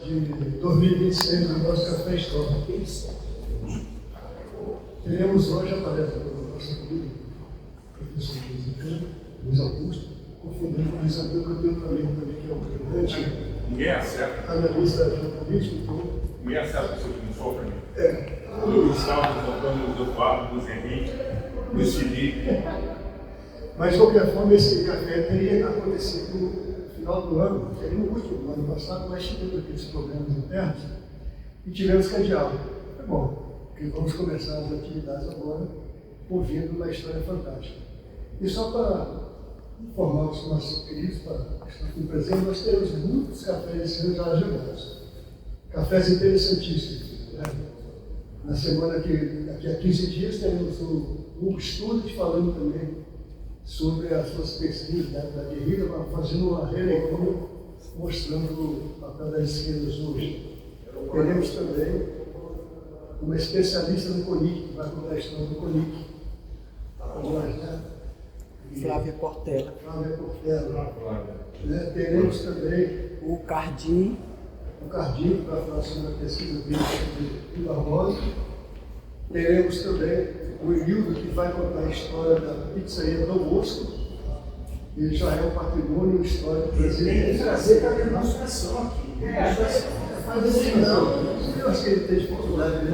De 2026 no nosso Café Histórico. Teremos hoje a palestra do nosso amigo, professor Luiz Augusto, confundendo com o Luiz Augusto, que eu tenho um amigo também que é um grande Ninguém acerta. analista jornalístico. Então, Ninguém acerta o seu que não sofre. Luiz. Gustavo, Antônio, Luiz Eduardo, Luiz Henrique, Luiz Felipe. Mas, de qualquer forma, esse café teria acontecido no final do ano, que era no último do ano passado, mas tivemos aqueles problemas internos e tivemos que adiá-lo. É bom, porque vamos começar as atividades agora ouvindo uma história fantástica. E só para informar os nossos queridos, para estar aqui presente, nós temos muitos cafés esse ano já agendados. Cafés interessantíssimos. Né? Na semana daqui a 15 dias, teremos o Hugo Stuart falando também sobre as suas pesquisas da guerrilha, fazendo uma releitura, mostrando o papel das esquerdas hoje. Teremos também uma especialista no CONIC, que vai contar a história do CONIC. Flávia Portela. Flávia Portela. Né? Teremos também O Cardim. o Cardim, que vai falar sobre a pesquisa dele sobre Barbosa. Teremos também o Emildo, que vai contar a história da pizzaria Dom Bosco. Ele já é um patrimônio histórico brasileiro. Tem que trazer para a demonstração aqui. Faz assim, não. Eu acho que ele tem dificuldade, né?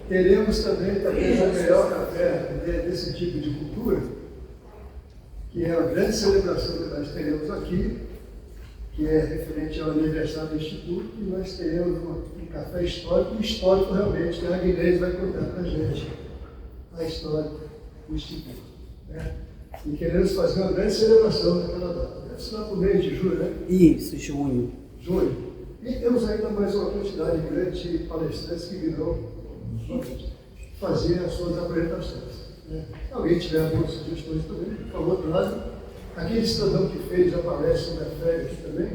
Teremos também, talvez, o melhor café desse tipo de cultura, que é a grande celebração que nós teremos aqui, que é referente ao aniversário do Instituto, e nós teremos um café histórico realmente, que a Agnès vai contar para a gente a história do Instituto. Né? E queremos fazer uma grande celebração naquela data. Deve ser no mês de julho, né? Isso, junho. Junho. E temos ainda mais uma quantidade grande de palestrantes que virão fazer as suas apresentações. Né? Se alguém tiver algumas sugestões também, por favor, traga. Aquele cidadão que fez a palestra sobre a férias também,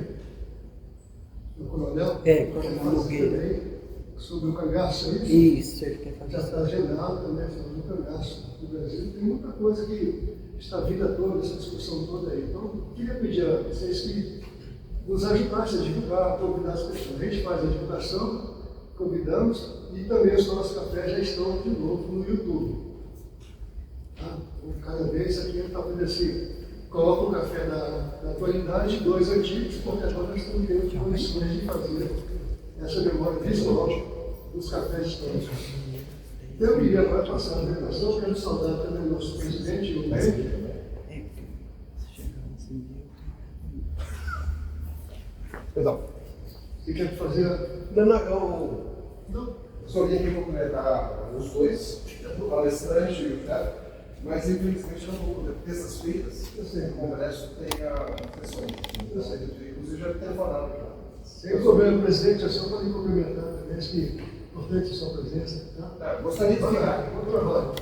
o coronel, Coronel Nogueira. também, sobre o cangaço, é isso? Isso, ele quer Já fazer. está agendado também sobre o cangaço no Brasil. Tem muita coisa que está a vida toda, essa discussão toda aí. Então, eu queria pedir a vocês que nos ajudassem a divulgar, a convidar as pessoas. A gente faz a divulgação, convidamos, e também os nossos cafés já estão de novo no YouTube. Tá? Então, cada vez aqui ele está fazendo assim, coloca o café da atualidade, dois antigos, porque agora nós estamos tendo condições de fazer essa memória visual dos cafés históricos. Então, eu queria agora passar a apresentação, quero saudar também o nosso presidente, o médico. Perdão. Você quer fazer? Eu só vim aqui complementar os dois, o palestrante e o cara, mas infelizmente não vou poder, porque terças-feiras, o Congresso tem a sessão. Inclusive já telefonaram já. Sem problema, presidente, é só para lhe cumprimentar também, acho que é importante a sua presença. Tá? Gostaria de ficar. Bom trabalho.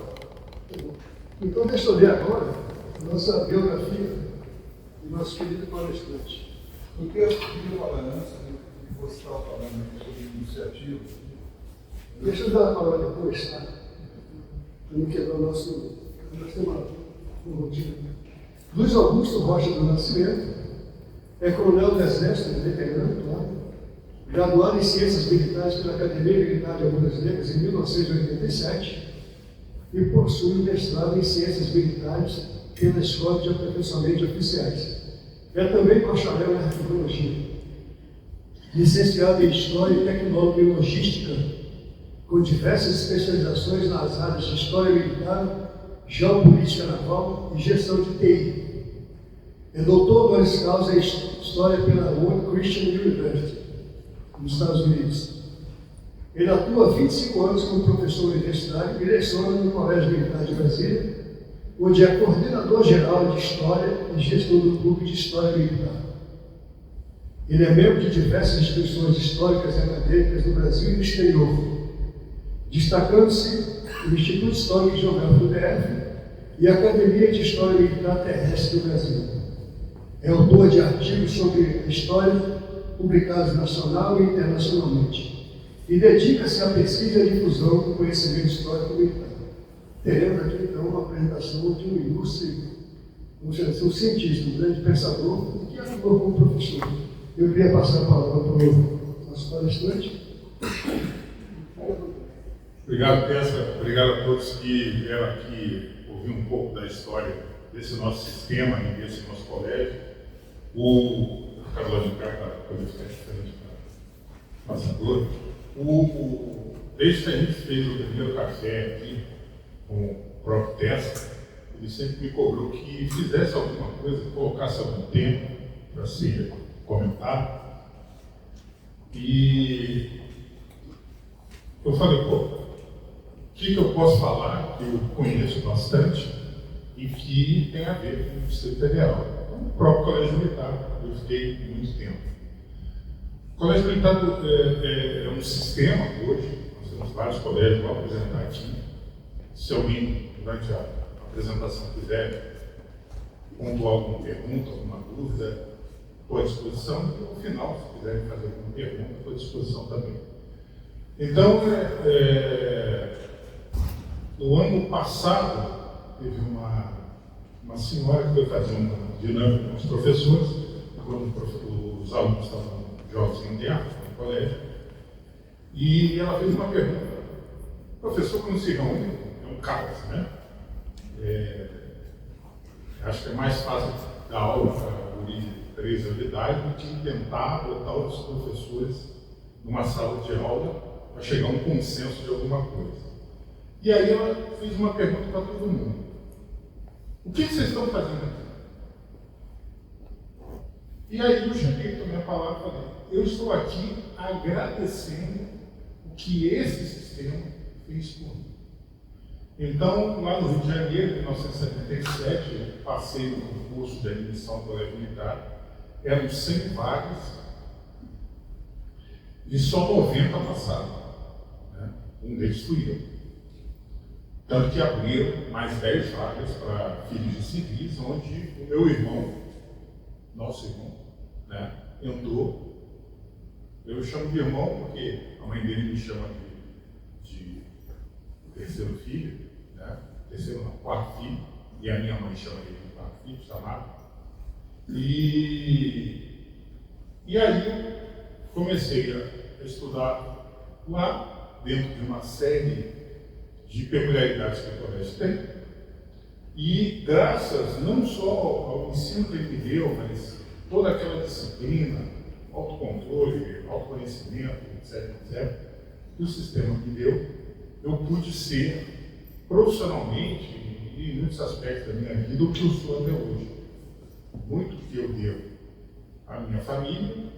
Então, deixa eu ler agora a nossa biografia do nosso querido palestrante. O que eu queria falar antes, que você estava falando sobre iniciativa. Deixa eu dar a palavra depois, tá? Para não quebrar o nosso. Nós temos uma rotina. Luiz Augusto Rocha do Nascimento é coronel do Exército, veterano, claro, graduado em Ciências Militares pela Academia Militar de Agulhas Negras em 1987 e possui um mestrado em Ciências Militares pela Escola de Aperfeiçoamento de Oficiais. É também bacharel em Arqueologia, licenciado em História e Tecnólogo em Logística, com diversas especializações nas áreas de História Militar, Geopolítica Naval e Gestão de TI. É doutor honoris causa em História pela One Christian University, nos Estados Unidos. Ele atua há 25 anos como professor universitário e leciona no Colégio Militar de Brasília, onde é coordenador geral de História e gestor do Clube de História Militar. Ele é membro de diversas instituições históricas e acadêmicas no Brasil e no exterior, destacando-se o Instituto Histórico e Geográfico do DF e a Academia de História Militar Terrestre do Brasil. É autor de artigos sobre história publicados nacional e internacionalmente e dedica-se à pesquisa e à difusão do conhecimento histórico militar. Teremos aqui, então, uma apresentação de um ilustre, vamos dizer assim, um cientista, um grande pensador, e que atuou como professor. Eu queria passar a palavra para o nosso palestrante. Obrigado, Tessa. Obrigado a todos que vieram aqui ouvir um pouco da história desse nosso sistema e desse nosso colégio. O Carlos de Carta, pode ficar diferente para passador. Desde que a gente fez o primeiro café aqui com o próprio Tessa, ele sempre me cobrou que fizesse alguma coisa, colocasse algum tempo para ser comentado. E eu falei, o que eu posso falar que eu conheço bastante e que tem a ver com o Distrito Federal? O próprio Colégio Militar, eu fiquei muito tempo. O Colégio Militar é um sistema hoje, nós temos vários colégios, vou apresentar aqui. Se alguém, durante a apresentação, quiser pontuar alguma pergunta, alguma dúvida, estou à disposição. E no final, se quiserem fazer alguma pergunta, estou à disposição também. Então, no ano passado, teve uma senhora que foi fazer uma dinâmica com os professores, quando os alunos estavam jogos internos no colégio, e ela fez uma pergunta. Professor, quando se reúne, é um caos, né? Acho que é mais fácil dar aula para guri de 13 anos de idade do que tentar botar os professores numa sala de aula para chegar a um consenso de alguma coisa. E aí ela fez uma pergunta para todo mundo. O que vocês estão fazendo aqui? E aí eu cheguei, tomei a palavra e falei, eu estou aqui agradecendo o que esse sistema fez por mim. Então, lá no Rio de Janeiro, em 1977, eu passei no concurso de admissão ao Colégio Militar, eram 100 vagas e só 90 passaram. Né? Um deles fui eu. Tanto que abriram mais 10 vagas para filhos de civis, onde o meu irmão, nosso irmão, né, entrou. Eu chamo de irmão porque a mãe dele me chama de terceiro filho, né, terceiro não, quarto filho, e a minha mãe chama ele de quarto filho, chamado. E aí eu comecei a estudar lá, dentro de uma série de peculiaridades que o colégio tem, e graças não só ao ensino que ele me deu, mas toda aquela disciplina, autocontrole, autoconhecimento, etc., que o sistema me deu, eu pude ser profissionalmente, e em muitos aspectos da minha vida, o que eu sou até hoje. Muito que eu devo à minha família,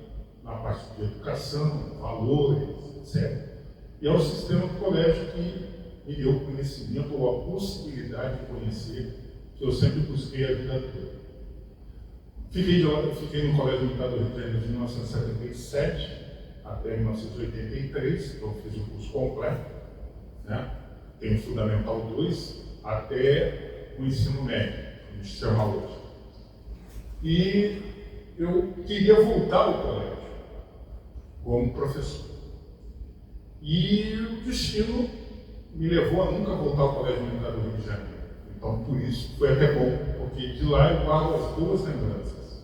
na parte de educação, valores, etc., e ao sistema do colégio que me deu o conhecimento ou a possibilidade de conhecer, que eu sempre busquei a vida toda. Fiquei no Colégio Militar do Rio de Janeiro de 1977 até 1983, então fiz o curso completo, né? Tem o Fundamental 2 até o ensino médio, que a gente chama hoje. E eu queria voltar ao colégio como professor. E o destino me levou a nunca voltar ao Colégio Militar do Rio de Janeiro. Então, por isso, foi até bom, porque de lá eu guardo as boas lembranças.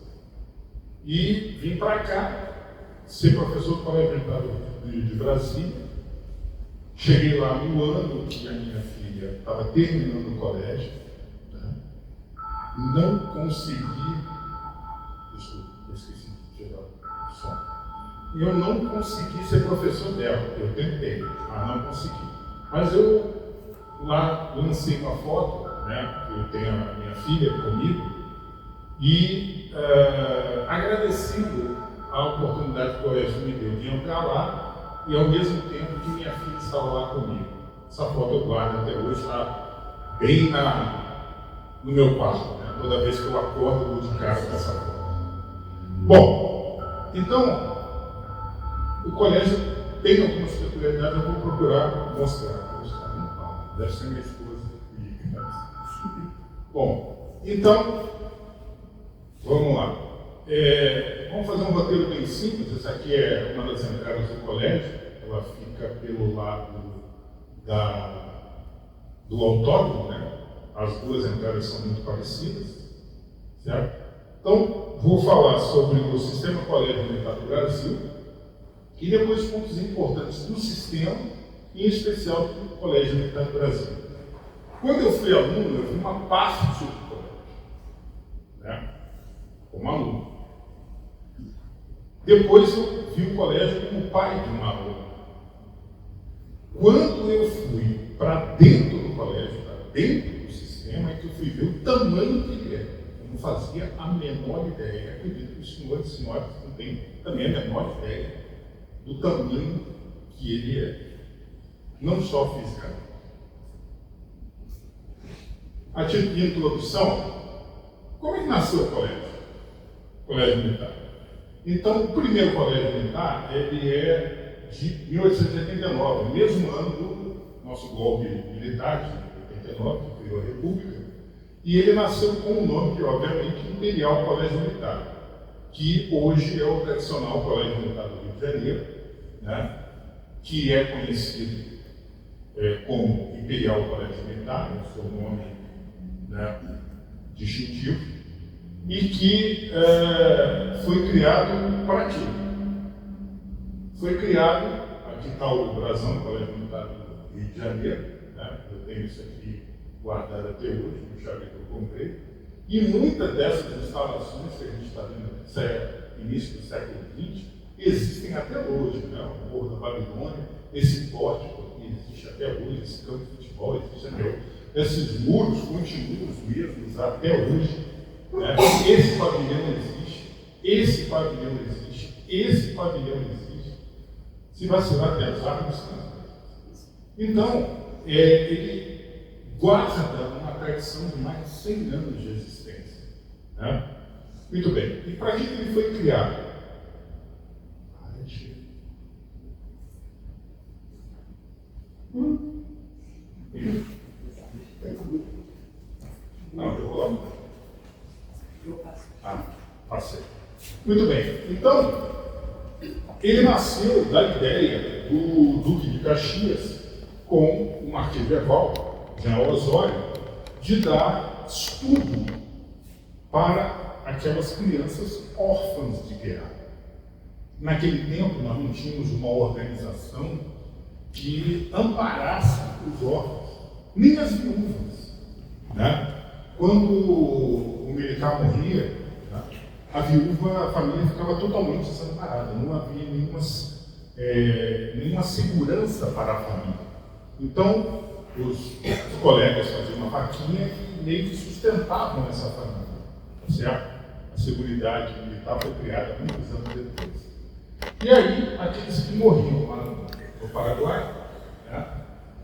E vim para cá, ser professor do Colégio Militar de Brasília. Cheguei lá no ano que a minha filha estava terminando o colégio. Né? Não consegui... Desculpa, eu esqueci de tirar o som. Eu não consegui ser professor dela. Eu tentei, mas não consegui. Mas eu lá lancei uma foto, né, eu tenho a minha filha comigo, e agradecendo a oportunidade que o colégio me deu de entrar lá, e ao mesmo tempo que minha filha estava lá comigo. Essa foto eu guardo até hoje, está bem no meu quarto, né? Toda vez que eu acordo, eu vou de cara com essa foto. Bom, então, o colégio tem algumas peculiaridades, eu vou procurar mostrar. Não, deve ser minha esposa. Bom, então, vamos lá. Vamos fazer um roteiro bem simples. Essa aqui é uma das entradas do colégio. Ela fica pelo lado do autódromo, né? As duas entradas são muito parecidas, certo? Então, vou falar sobre o Sistema Colégio Militar do Brasil e depois pontos importantes do sistema, em especial do Colégio Militar do Brasil. Quando eu fui aluno, eu vi uma parte do colégio, né? Como aluno. Depois eu vi o colégio como pai de um aluno. Quando eu fui para dentro do colégio, para dentro do sistema, é que eu fui ver o tamanho que ele é. Eu não fazia a menor ideia. Acredito que os senhores e senhoras não têm também a menor ideia do tamanho que ele é. Não só fisicamente. A título de introdução, como é que nasceu o colégio? Colégio Militar. Então, o primeiro colégio militar, ele é de 1889, mesmo ano do nosso golpe militar, de 89, que criou a República, e ele nasceu com o nome que, obviamente, Imperial Colégio Militar, que hoje é o tradicional Colégio Militar do Rio de Janeiro, né, que é conhecido como Imperial Colégio Militar, é o seu nome, né, distintivo, e que foi criado para quê? Foi criado, aqui está o brasão do Colégio Militar do Rio de Janeiro, né? Eu tenho isso aqui guardado até hoje, no chaveiro que eu comprei, e muitas dessas instalações que a gente está vendo aqui, início do século XX, existem até hoje, né? O Morro da Babilônia, esse pórtico que existe até hoje, esse campo de futebol existe até hoje, esses muros continuam os mesmos até hoje. Né? Esse pavilhão existe, esse pavilhão existe, esse pavilhão existe. Se vacilar, tem as árvores. Então, ele guarda uma tradição de mais de 100 anos de existência. Né? Muito bem. E para que ele foi criado? Não, eu vou lá. Passei. Muito bem. Então, ele nasceu da ideia do Duque de Caxias com o Marquês de Herval, General Osório, de dar estudo para aquelas crianças órfãs de guerra. Naquele tempo, nós não tínhamos uma organização que amparasse os órfãos, nem as viúvas. Né? Quando o militar morria, né, a viúva, a família ficava totalmente desamparada, não havia nenhuma segurança para a família. Então, os colegas faziam uma vaquinha e meio que sustentavam essa família. Certo? A Seguridade Militar foi criada muitos anos depois. E aí, aqueles que morriam lá no Paraguai, né,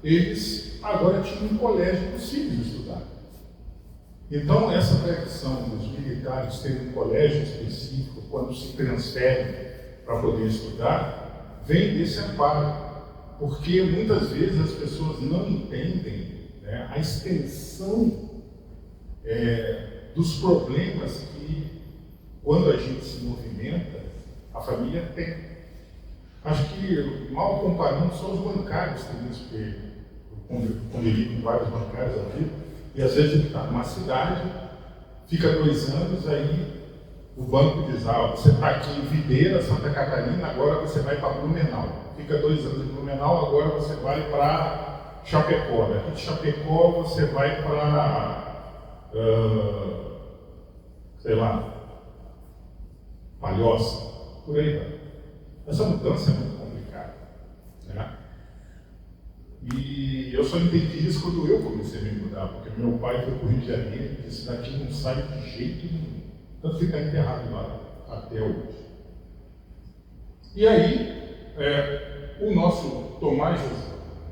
eles agora tinham um colégio para os filhos estudar. Então, essa tradição dos militares terem um colégio específico quando se transferem para poder estudar, vem desse amparo, porque muitas vezes as pessoas não entendem, né, a extensão dos problemas que, quando a gente se movimenta, a família tem. Acho que, mal comparando, só os bancários têm isso, porque eu convivi com vários bancários aqui, e às vezes ele está numa cidade, fica 2 anos, aí o banco diz, você está aqui em Videira, Santa Catarina, agora você vai para Blumenau. Fica 2 anos em Blumenau, agora você vai para Chapecó. Daqui de Chapecó você vai para, sei lá, Palhoça, por aí vai. Essa mudança é muito complicada. Né? E eu só entendi isso quando eu comecei a me mudar, porque meu pai foi para o Rio de Janeiro e disse, daqui não sai de jeito nenhum. Então fica enterrado lá até hoje. E aí, o nosso Tomás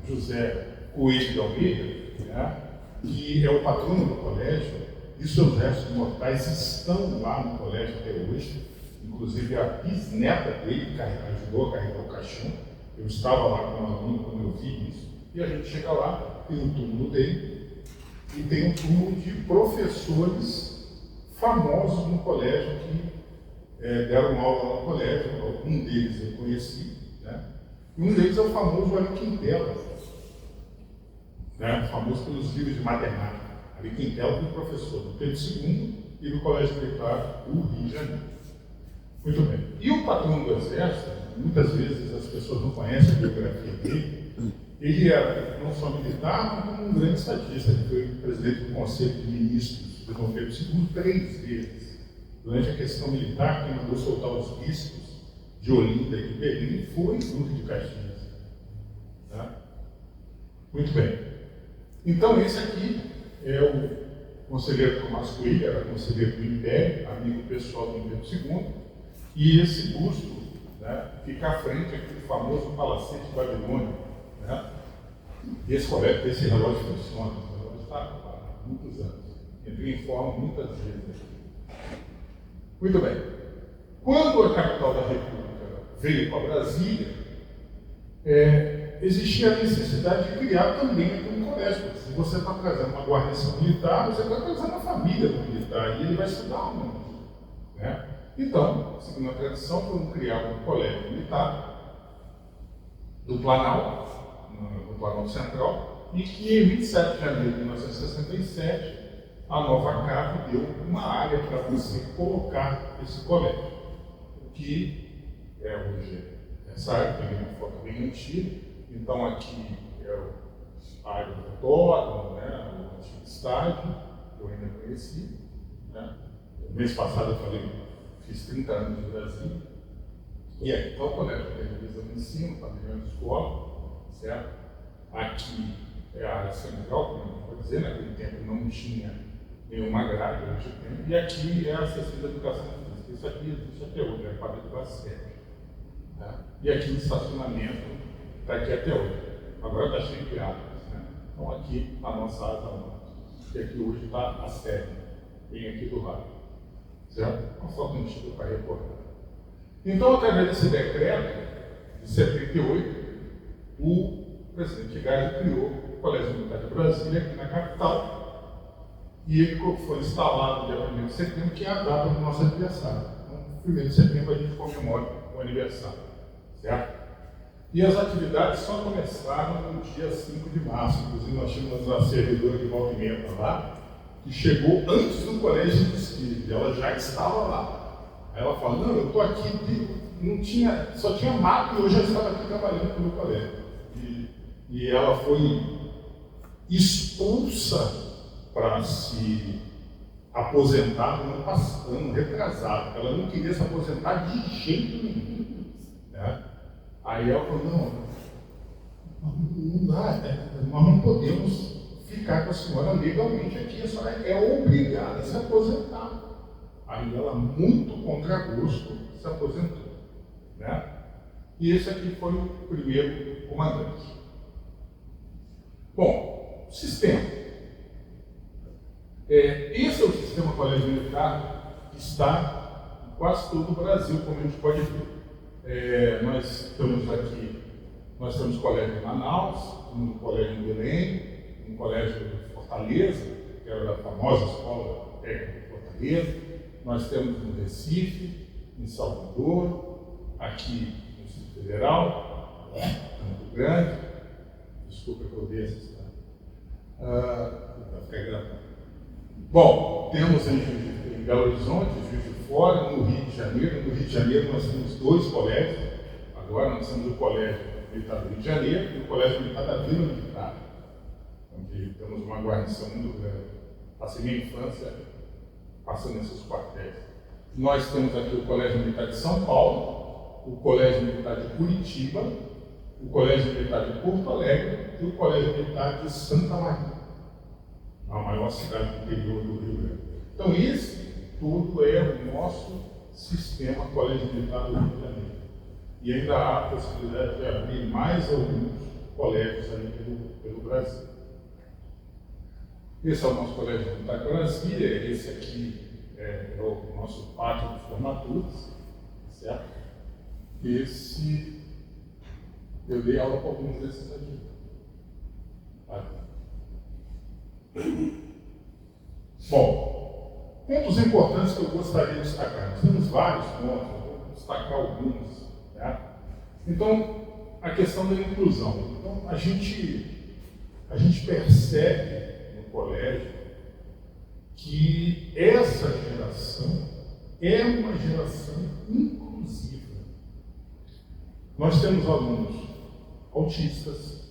José Coelho de Almeida, né, que é o patrono do colégio, e seus restos mortais estão lá no colégio até hoje. Inclusive a bisneta dele ajudou a carregar o caixão. Eu estava lá com um aluno quando eu vi isso. E a gente chega lá, tem um túmulo dele, e tem um túmulo de professores famosos no colégio que deram aula no colégio. Um deles eu conheci, né? E um deles é o famoso Ari Quintela, né? Famoso pelos livros de matemática. Ari Quintela foi professor do Pedro II e do Colégio Militar do Rio de Janeiro. Muito bem. E o patrono do Exército, muitas vezes as pessoas não conhecem a biografia dele, ele era não só militar, mas como um grande estadista. Ele foi presidente do Conselho de Ministros do Dom Pedro II 3 vezes. Durante a questão militar, quem mandou soltar os bispos de Olinda e de Belém foi Duque de Caxias. Tá? Muito bem. Então, esse aqui é o conselheiro Tomás Coelho, era conselheiro do Império, amigo pessoal do Dom Pedro II, e esse busto, né, fica à frente aqui do famoso Palacete de Babilônia. Né? E esse colégio, esse relógio funciona, esse relógio está há muitos anos. Entrei em forma muitas vezes aqui. Muito bem. Quando a capital da República veio para Brasília, existia a necessidade de criar também aqui um colégio. Se você está trazendo uma guarnição militar, você está trazendo a família do militar, e ele vai estudar o nome. Né? Então, segundo a tradição, foram criar um colégio militar do Planalto, no Planalto Central, e que em 27 de janeiro de 1967, a nova CAF deu uma área para você colocar esse colégio, que é hoje essa área, tem uma foto bem antiga. Então aqui é a área do autódromo, né, o antigo estádio, que eu ainda conheci. Né. Mês passado eu falei, fiz 30 anos no Brasil. E aqui está o colégio, tem a divisão de ensino, pavilhão de escola, certo? Aqui é a área central, como eu vou dizer, naquele tempo não tinha nenhuma grade, hoje tem. E aqui é a seção da educação física. Isso aqui existe até hoje, é a quadra de basquete. Tá? E aqui o estacionamento está aqui até hoje. Agora está cheio de árvores. Né? Então aqui a nossa asa norte. E aqui hoje está a sede, bem aqui do lado. Certo? Uma foto antiga para recordar. Então, através desse decreto de 78, o presidente Geisel criou o Colégio Militar de Brasília, aqui na capital, e ele foi instalado no dia 1º de setembro, que é a data do nosso aniversário. Então, 1º de setembro a gente comemora o aniversário, certo? E as atividades só começaram no dia 5 de março, inclusive nós tínhamos uma servidora de movimento lá, que chegou antes do colégio de desfile, ela já estava lá. Aí ela fala, não, eu estou aqui, não tinha, só tinha mato e eu já estava aqui trabalhando no colégio. E ela foi expulsa para se aposentar no ano retrasado. Ela não queria se aposentar de jeito nenhum. Né? Aí ela falou, não dá, nós não podemos ficar com a senhora legalmente aqui, a senhora é obrigada a se aposentar. Aí ela, muito contra gosto, se aposentou. Né? E esse aqui foi o primeiro comandante. Bom, sistema. Esse é o sistema colégio militar que está em quase todo o Brasil, como a gente pode ver. Nós temos colégio em Manaus, um colégio em Belém, um colégio em Fortaleza, que era a famosa escola técnica de Fortaleza. Nós temos no Recife, em Salvador, aqui no Distrito Federal, Campo Grande. Desculpa que eu dei essa cidade. Vai ficar gravado. Bom, temos em Belo Horizonte, Juiz de Fora, no Rio de Janeiro. No Rio de Janeiro nós temos 2 colégios. Agora nós temos o Colégio Militar do Rio de Janeiro e o Colégio Militar da Vila Militar, onde temos uma guarnição muito grande. Passei minha infância passando nesses quartéis. Nós temos aqui o Colégio Militar de São Paulo, o Colégio Militar de Curitiba, o Colégio Militar de Porto Alegre e o Colégio Militar de Santa Maria, a maior cidade do interior do Rio Grande. Então, esse tudo é o nosso sistema Colégio Militar do Rio de Janeiro. E ainda há a possibilidade de abrir mais alguns colégios ali pelo Brasil. Esse é o nosso Colégio Militar de Brasília, esse aqui é o nosso pátio de formaturas, certo? Esse, eu dei aula para alguns desses aqui. Bom, pontos importantes que eu gostaria de destacar. Nós temos vários pontos, eu vou destacar alguns. Né? Então, a questão da inclusão. Então, a gente percebe no colégio que essa geração é uma geração inclusiva. Nós temos alunos autistas,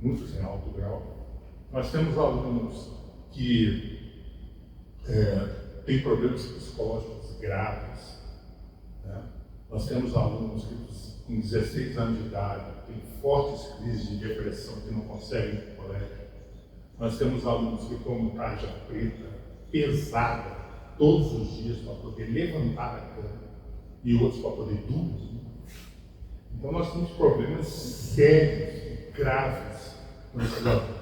muitos em alto grau. Nós temos alunos que têm problemas psicológicos graves, né? Nós temos alunos que com 16 anos de idade têm fortes crises de depressão que não conseguem ir para o colégio. Nós temos alunos que tomam tarja preta, pesada, todos os dias para poder levantar a cama e outros para poder dormir. Então nós temos problemas sérios, graves com esses alunos.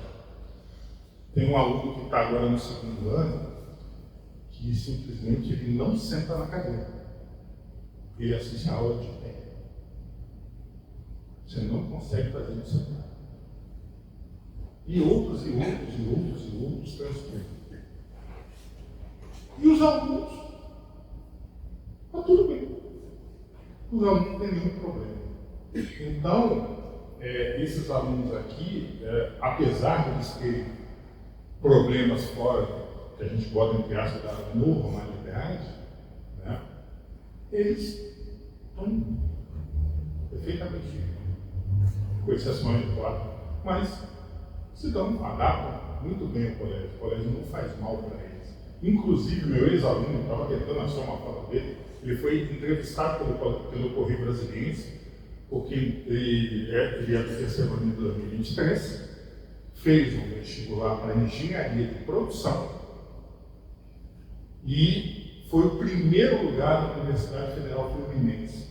Tem um aluno que está agora no 2º ano que simplesmente ele não senta na cadeira. Ele assiste a aula de pé. Você não consegue fazer ele sentar. E outros transtornos. E os alunos? Está tudo bem. Os alunos não têm nenhum problema. Então, esses alunos aqui, apesar de eles terem problemas fora, que a gente bota entre aspas, da normalidade, né, eles estão perfeitamente bem, com exceção de quatro, mas se adaptam muito bem ao colégio. O colégio não faz mal para eles. Inclusive, meu ex-aluno, estava tentando achar uma foto dele, ele foi entrevistado pelo Correio Brasiliense, porque ele ia ter terceiro ano em 2023, fez um vestibular para engenharia de produção e foi o primeiro lugar da Universidade Federal Fluminense.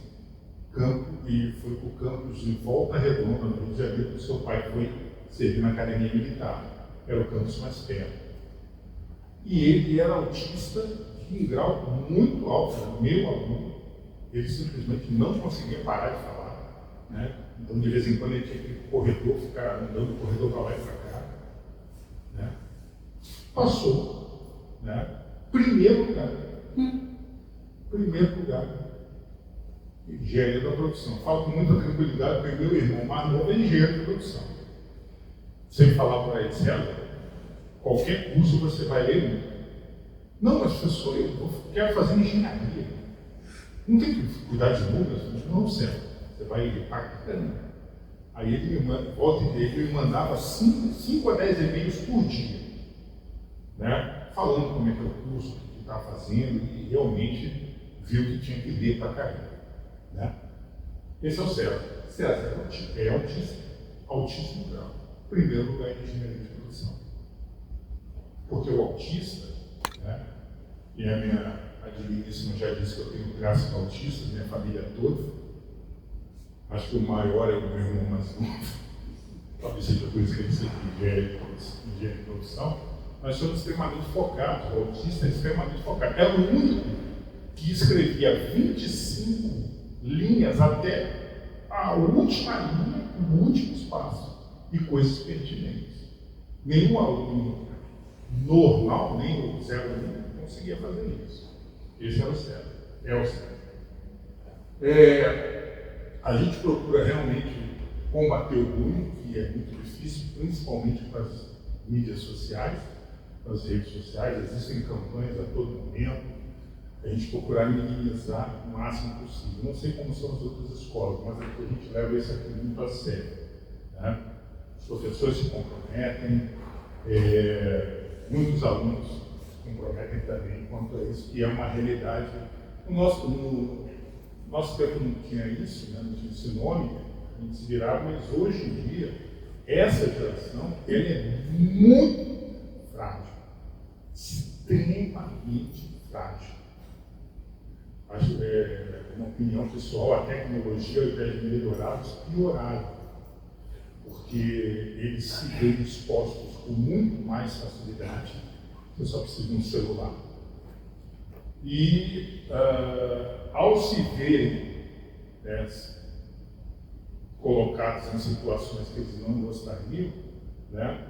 E foi para o campus de Volta Redonda, no Rio de Janeiro, porque seu pai foi servir na Academia Militar. Era o campus mais perto. E ele era autista de um grau muito alto, era meu aluno. Ele simplesmente não conseguia parar de falar, né? Então, de vez em quando, ele tinha que ir para o corredor, ficar andando do corredor para lá e para cá, né? Passou, né? Primeiro lugar. Engenharia da produção. Falo com muita tranquilidade, porque meu irmão mais novo é engenheiro de produção. Sem falar para ele, César, qualquer curso você vai ler. Não, mas professor, eu quero fazer engenharia. Não tem que cuidar de números? Não, César. Você vai pagando. Aí ele me mandava 5 a 10 e-mails por dia, né? Falando como é que é o curso, o que está fazendo, e realmente viu que tinha que ler para carreira, né? Esse é o César. César é autista, altíssimo grau. Primeiro lugar em engenharia de produção. Porque o autista, né? E a minha digníssima já disse que eu tenho traços autistas, minha família toda. Acho que o maior é o meu irmão mais novo. Talvez seja por isso que ele sempre engenharia de produção. Nós somos extremamente focados. O autista é extremamente focado. É o único que escrevia 25 linhas até a última linha, o último espaço, e coisas pertinentes. Nenhum aluno normal, nem o 0,1, conseguia fazer isso. Esse é o César. É o César. A gente procura realmente combater o bullying, que é muito difícil, principalmente com as mídias sociais, com as redes sociais. Existem campanhas a todo momento. A gente procurar minimizar o máximo possível. Não sei como são as outras escolas, mas aqui a gente leva isso aqui muito a sério, né? Os professores se comprometem, muitos alunos se comprometem também quanto a isso, que é uma realidade. No nosso tempo não tinha isso, né? Não tinha esse nome, a gente se virava, mas hoje em dia, essa geração ela é muito frágil, extremamente frágil. Acho que uma opinião pessoal, a tecnologia, ao invés de melhorar, pioraram, porque eles se veem expostos com muito mais facilidade. Você só precisa de um celular. E ao se verem colocados em situações que eles não gostariam, né,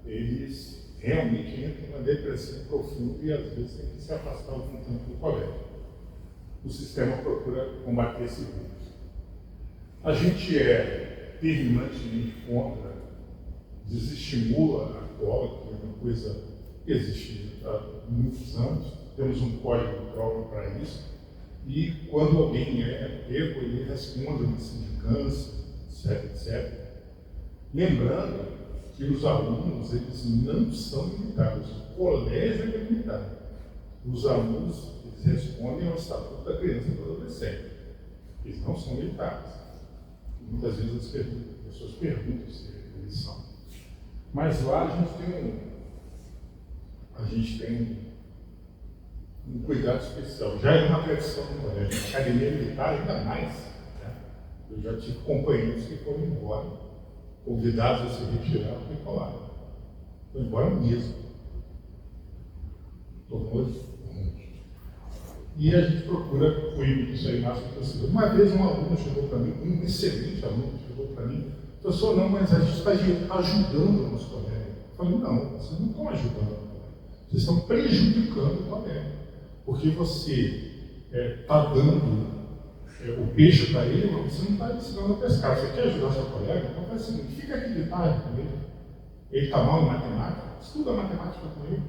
eles realmente entram em uma depressão profunda e às vezes têm que se afastar algum tempo do colégio. O sistema procura combater esse vírus. A gente é terminantemente contra, desestimula a cola, que é uma coisa existe há muitos anos, temos um código próprio para isso, e quando alguém é pego, ele responde uma sindicância, etc, etc. Lembrando que os alunos, eles não são militares, o colégio é militar. Os alunos, eles respondem ao Estatuto da Criança e do Adolescente. Eles não são militares. Muitas vezes as pessoas perguntam se eles são. Mas lá a gente tem um cuidado especial. Já é uma tradição no colégio. A academia militar ainda mais. Né? Eu já tive companheiros que foram embora, convidados a se retirar, e falaram. Foi embora mesmo. Tomou. E a gente procura coibir isso aí mais possível. Uma vez um aluno chegou para mim, um excelente aluno chegou para mim, professor, não, mas a gente está ajudando o nosso colega. Eu falei, não, vocês não estão ajudando o colega, vocês estão prejudicando o colega. Porque você está dando o peixe para ele, mas você não está ensinando a pescar. Você quer ajudar seu colega? Então faz o seguinte, fica aqui de tarde com ele. Ele está mal em matemática, estuda matemática com ele.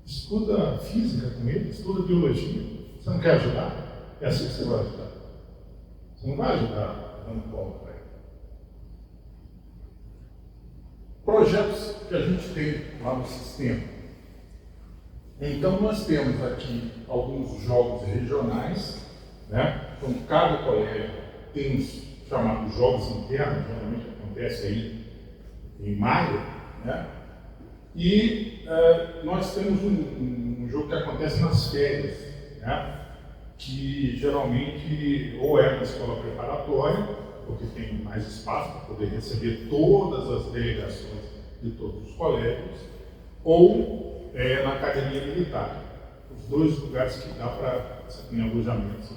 Estuda física com ele, estuda biologia. Você não quer ajudar? É assim que você vai ajudar. Você não vai ajudar dando bola para ele. Projetos que a gente tem lá no sistema. Então, nós temos aqui alguns jogos regionais, né? Então, cada colégio tem os chamados jogos internos, geralmente acontece aí em maio, né? E nós temos um jogo que acontece nas férias, né? Que geralmente ou é na escola preparatória, porque tem mais espaço para poder receber todas as delegações de todos os colégios, ou na academia militar, os dois lugares que dá para ter alojamentos.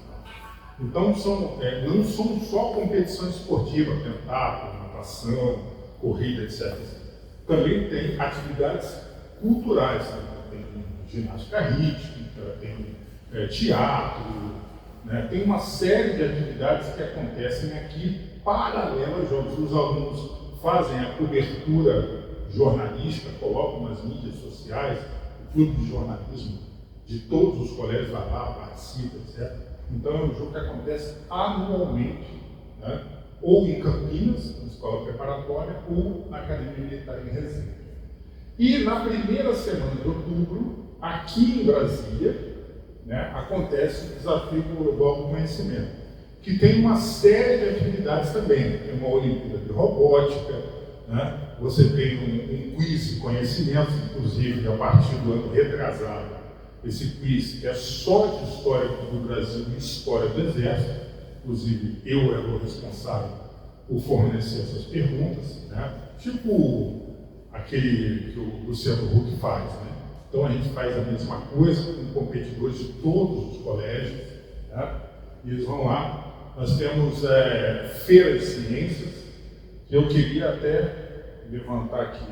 Então, não são só competições esportivas, tentáculo, natação, corrida, etc. Também tem atividades culturais, né? Tem ginástica rítmica, tem teatro, né? Tem uma série de atividades que acontecem aqui paralelas aos jogos. Os alunos fazem a cobertura jornalística, colocam nas mídias sociais, o clube de jornalismo de todos os colégios vai lá, participa, etc. Então é um jogo que acontece anualmente, né? Ou em Campinas, na escola preparatória, ou na Academia Militar em Recife. E na primeira semana de outubro, aqui em Brasília, né, acontece o Desafio Global do Conhecimento, que tem uma série de atividades também. Tem uma Olimpíada de Robótica, né? Você tem um quiz de conhecimentos, inclusive a partir do ano retrasado, esse quiz que é só de história do Brasil e história do Exército. Inclusive, eu era o responsável por fornecer essas perguntas, né? Tipo aquele que o Luciano Huck faz, né? Então a gente faz a mesma coisa com competidores de todos os colégios, né? E eles vão lá. Nós temos feira de ciências, que eu queria até levantar aqui.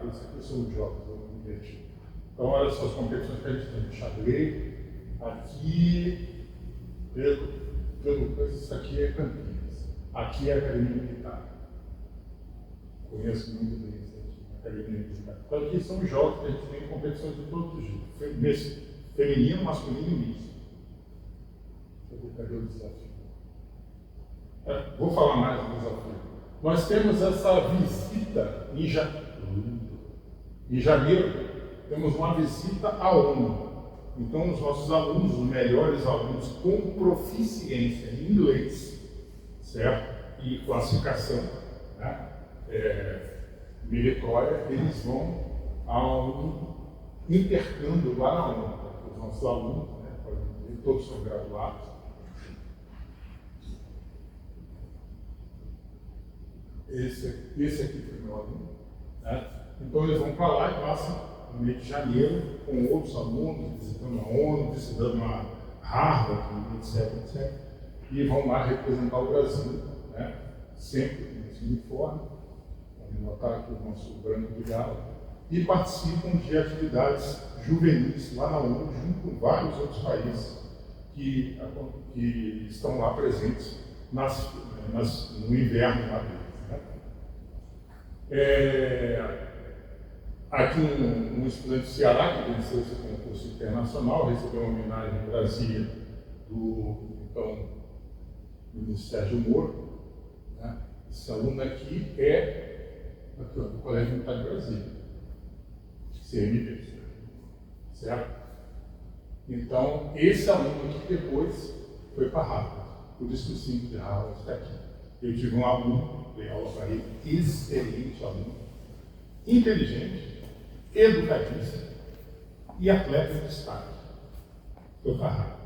Esse aqui são os jogos, eu vou invertir. Então, olha só as competições que a gente tem de xadrez. Aqui, isso aqui é Campinas. Aqui é a Academia Militar. Conheço muito bem isso aqui, a Academia Militar. Então, aqui são os jogos que a gente tem competições de todos os tipos. Feminino, masculino e misto. Deixa eu ver, cadê o desafio? Vou falar mais do desafio. Nós temos essa visita em janeiro. Temos uma visita à ONU. Então, os nossos alunos, os melhores alunos com proficiência em inglês, certo? E classificação, né? Meritória, eles vão a um intercâmbio lá na ONU. Os nossos alunos, né? Todos são graduados. Esse aqui foi meu aluno, né? Então, eles vão para lá e passam no mês de janeiro, com outros alunos, visitando a ONU, visitando a Harvard, etc, etc. E vão lá representar o Brasil, né? Sempre com esse uniforme, podem notar aqui o nosso branco de gala, e participam de atividades juvenis lá na ONU, junto com vários outros países que estão lá presentes no inverno lá deles, né? Aqui um estudante do Ceará, que venceu esse concurso internacional, recebeu uma homenagem em Brasília do, então, ministro Sérgio Moro. Né? Esse aluno aqui é do Colégio Militar de Brasília, CMB, certo? Então, esse aluno aqui depois foi para Harvard, por isso que o símbolo de Harvard está aqui. Eu tive um aluno, dei aula para ele, excelente aluno, inteligente, educadista e atleta de destaque. Foi para Harvard.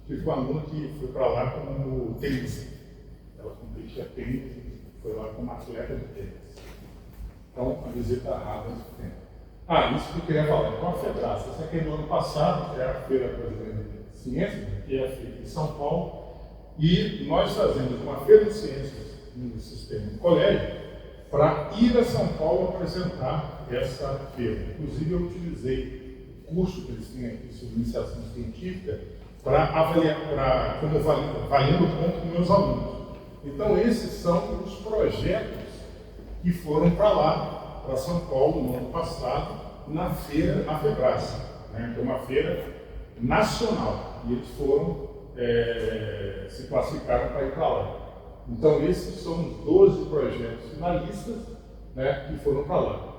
Tive um aluno que foi para lá como tenista. Ela competia tênis, foi lá como atleta de tênis. Então, a visita a Harvard tem. Isso que eu queria falar. Então, a FEBRAS, essa aqui é do ano passado, que é a Feira Brasileira de Ciências, que é feita em São Paulo, e nós fazemos uma Feira de Ciências no sistema do colégio para ir a São Paulo apresentar essa feira. Inclusive, eu utilizei o curso que eles têm aqui sobre iniciação científica para avaliar, como valendo ponto com meus alunos. Então, esses são os projetos que foram para lá, para São Paulo, no ano passado, na feira, na FEBRAS, né, que é uma feira nacional, e eles foram, se classificaram para ir para lá. Então, esses são os 12 projetos finalistas, né, que foram para lá.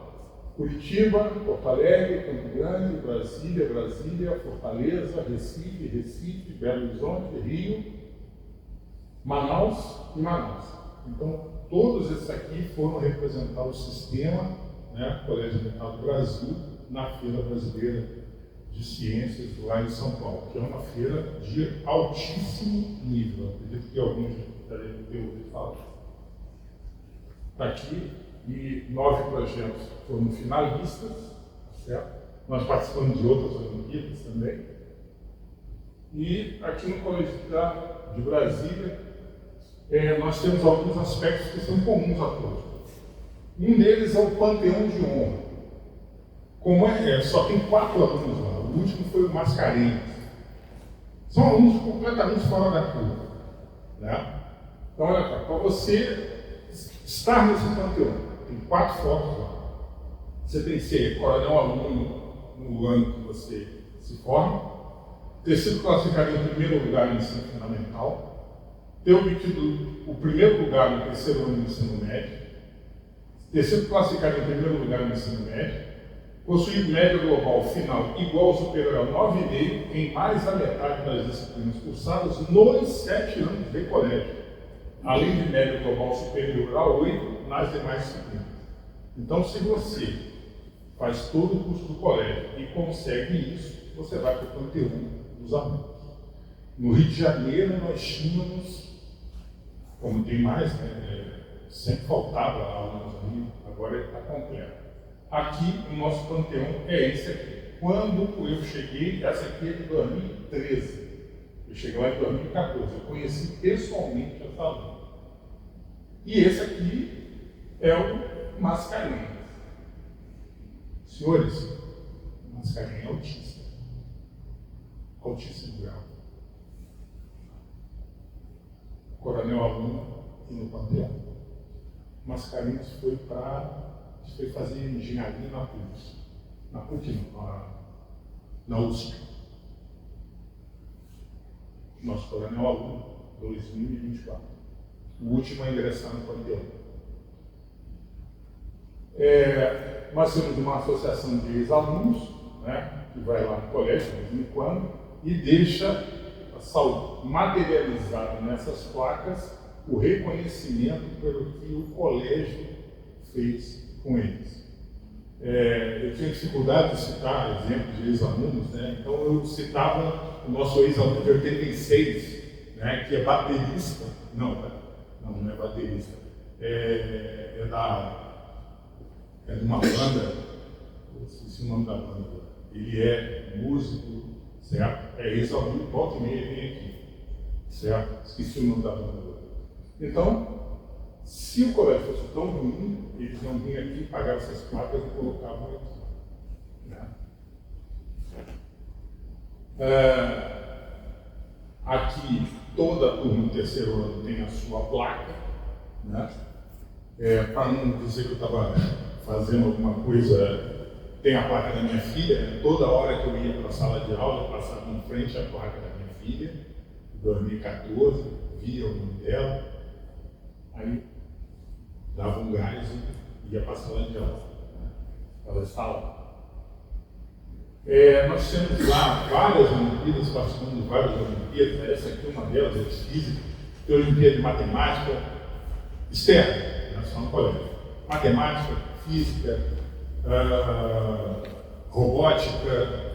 Curitiba, Porto Alegre, Campo Grande, Brasília, Fortaleza, Recife, Belo Horizonte, Rio, Manaus e Manaus. Então, todos esses aqui foram representar o sistema, né, Colégio Militar do Brasil, na Feira Brasileira de Ciências lá em São Paulo, que é uma feira de altíssimo nível. Acredito que alguns já devem ter ouvido falar. Está aqui, e 9 projetos foram finalistas, certo? Nós participamos de outras Olimpíadas também. E aqui no Colégio de Brasília, nós temos alguns aspectos que são comuns a todos. Um deles é o Panteão de Honra. Como só tem 4 alunos lá, o último foi o Mascarenhas. São alunos completamente fora da curva. Né? Então, olha cá, para você estar nesse panteão, tem 4 fotos lá. Você tem que ser coronel aluno no ano que você se forma, ter sido classificado em primeiro lugar no ensino fundamental, ter obtido o primeiro lugar no terceiro ano do ensino médio, ter sido classificado em primeiro lugar no ensino médio, possuir média global final igual ou superior a 9,5 em mais da metade das disciplinas cursadas nos 7 anos de colégio, além de média global superior a 8 nas demais disciplinas. Então, se você faz todo o curso do colégio e consegue isso, você vai para o panteão dos alunos. No Rio de Janeiro, nós tínhamos, como tem mais, né, sempre faltava alunos ali, agora ele está completo. Aqui, o nosso panteão é esse aqui. Quando eu cheguei, essa aqui é de 2013. Eu cheguei lá em 2014, eu conheci pessoalmente essa aluna. E esse aqui é o Mascarenhas. Senhores, o Mascarenhas é autista. Altíssimo grau. Coronel aluno e no panteão. Mascarenhas foi fazer engenharia na PUC. Na PUC não, na USP. Nosso coronel aluno, 2024. O último a ingressar no panteão. Nós temos uma associação de ex-alunos, né, que vai lá no colégio de vez em quando e deixa materializado nessas placas o reconhecimento pelo que o colégio fez com eles. Eu tinha dificuldade de citar exemplos de ex-alunos, né? Então eu citava o nosso ex-aluno de 86, né, que é baterista. Não é baterista. É de uma banda, eu esqueci o nome da banda. Ele é músico, certo? É ex-aluno, volta e meia vem aqui, certo? Esqueci o nome da banda agora. Então, se o colégio fosse tão ruim, eles não vinham aqui, pagavam essas placas e colocavam aqui. Né? Aqui, toda a turma do terceiro ano tem a sua placa, né? Para não dizer que eu estava fazendo alguma coisa Tem a placa da minha filha, né? Toda hora que eu ia para a sala de aula, eu passava em frente à placa da minha filha, em 2014, via o nome dela, aí dava um gás e ia para a sala de aula. Né? Ela estava lá. Nós temos lá várias Olimpíadas, participando de várias Olimpíadas, essa aqui é uma delas, é de física, tem Olimpíada de Matemática, externa, né? Só no colégio. Matemática, física, robótica,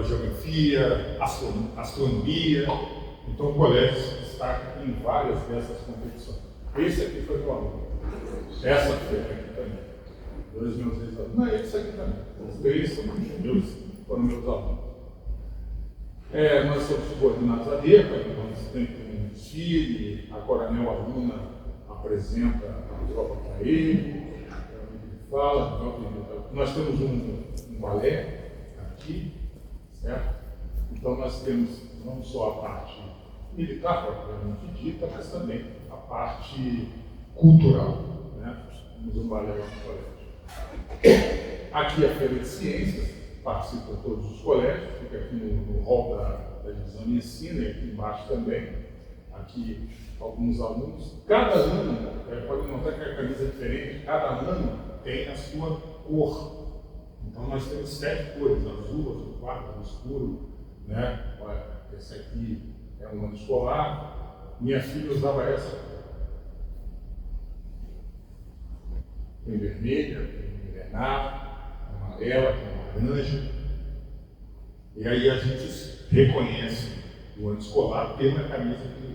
geografia, astronomia. Então o colégio se destaca em várias dessas competições. Esse aqui foi meu aluno. Essa foi aqui também. 2 meus ex-alunos. Não, esse aqui também. Os 3 foram meus alunos. Nós somos subordinados a DEPA, então nós temos um desfile, a coronel aluna apresenta a tropa para ele, fala, nós temos um balé aqui, certo? Então nós temos não só a parte militar, propriamente dita, mas também a parte cultural, né? Temos um balé no colégio. Aqui a Feira de Ciências, participa todos os colégios, fica aqui no hall da divisão de ensino e aqui embaixo também. Aqui alguns alunos. Cada ano, pode notar que a camisa é diferente, cada ano tem a sua cor. Então nós temos 7 cores, azul, azul claro, azul escuro, né? Olha, esse aqui é um ano escolar. Minha filha usava essa cor. Tem vermelha, tem invernada, amarela, tem laranja. E aí a gente reconhece o ano escolar pela camisa que usa.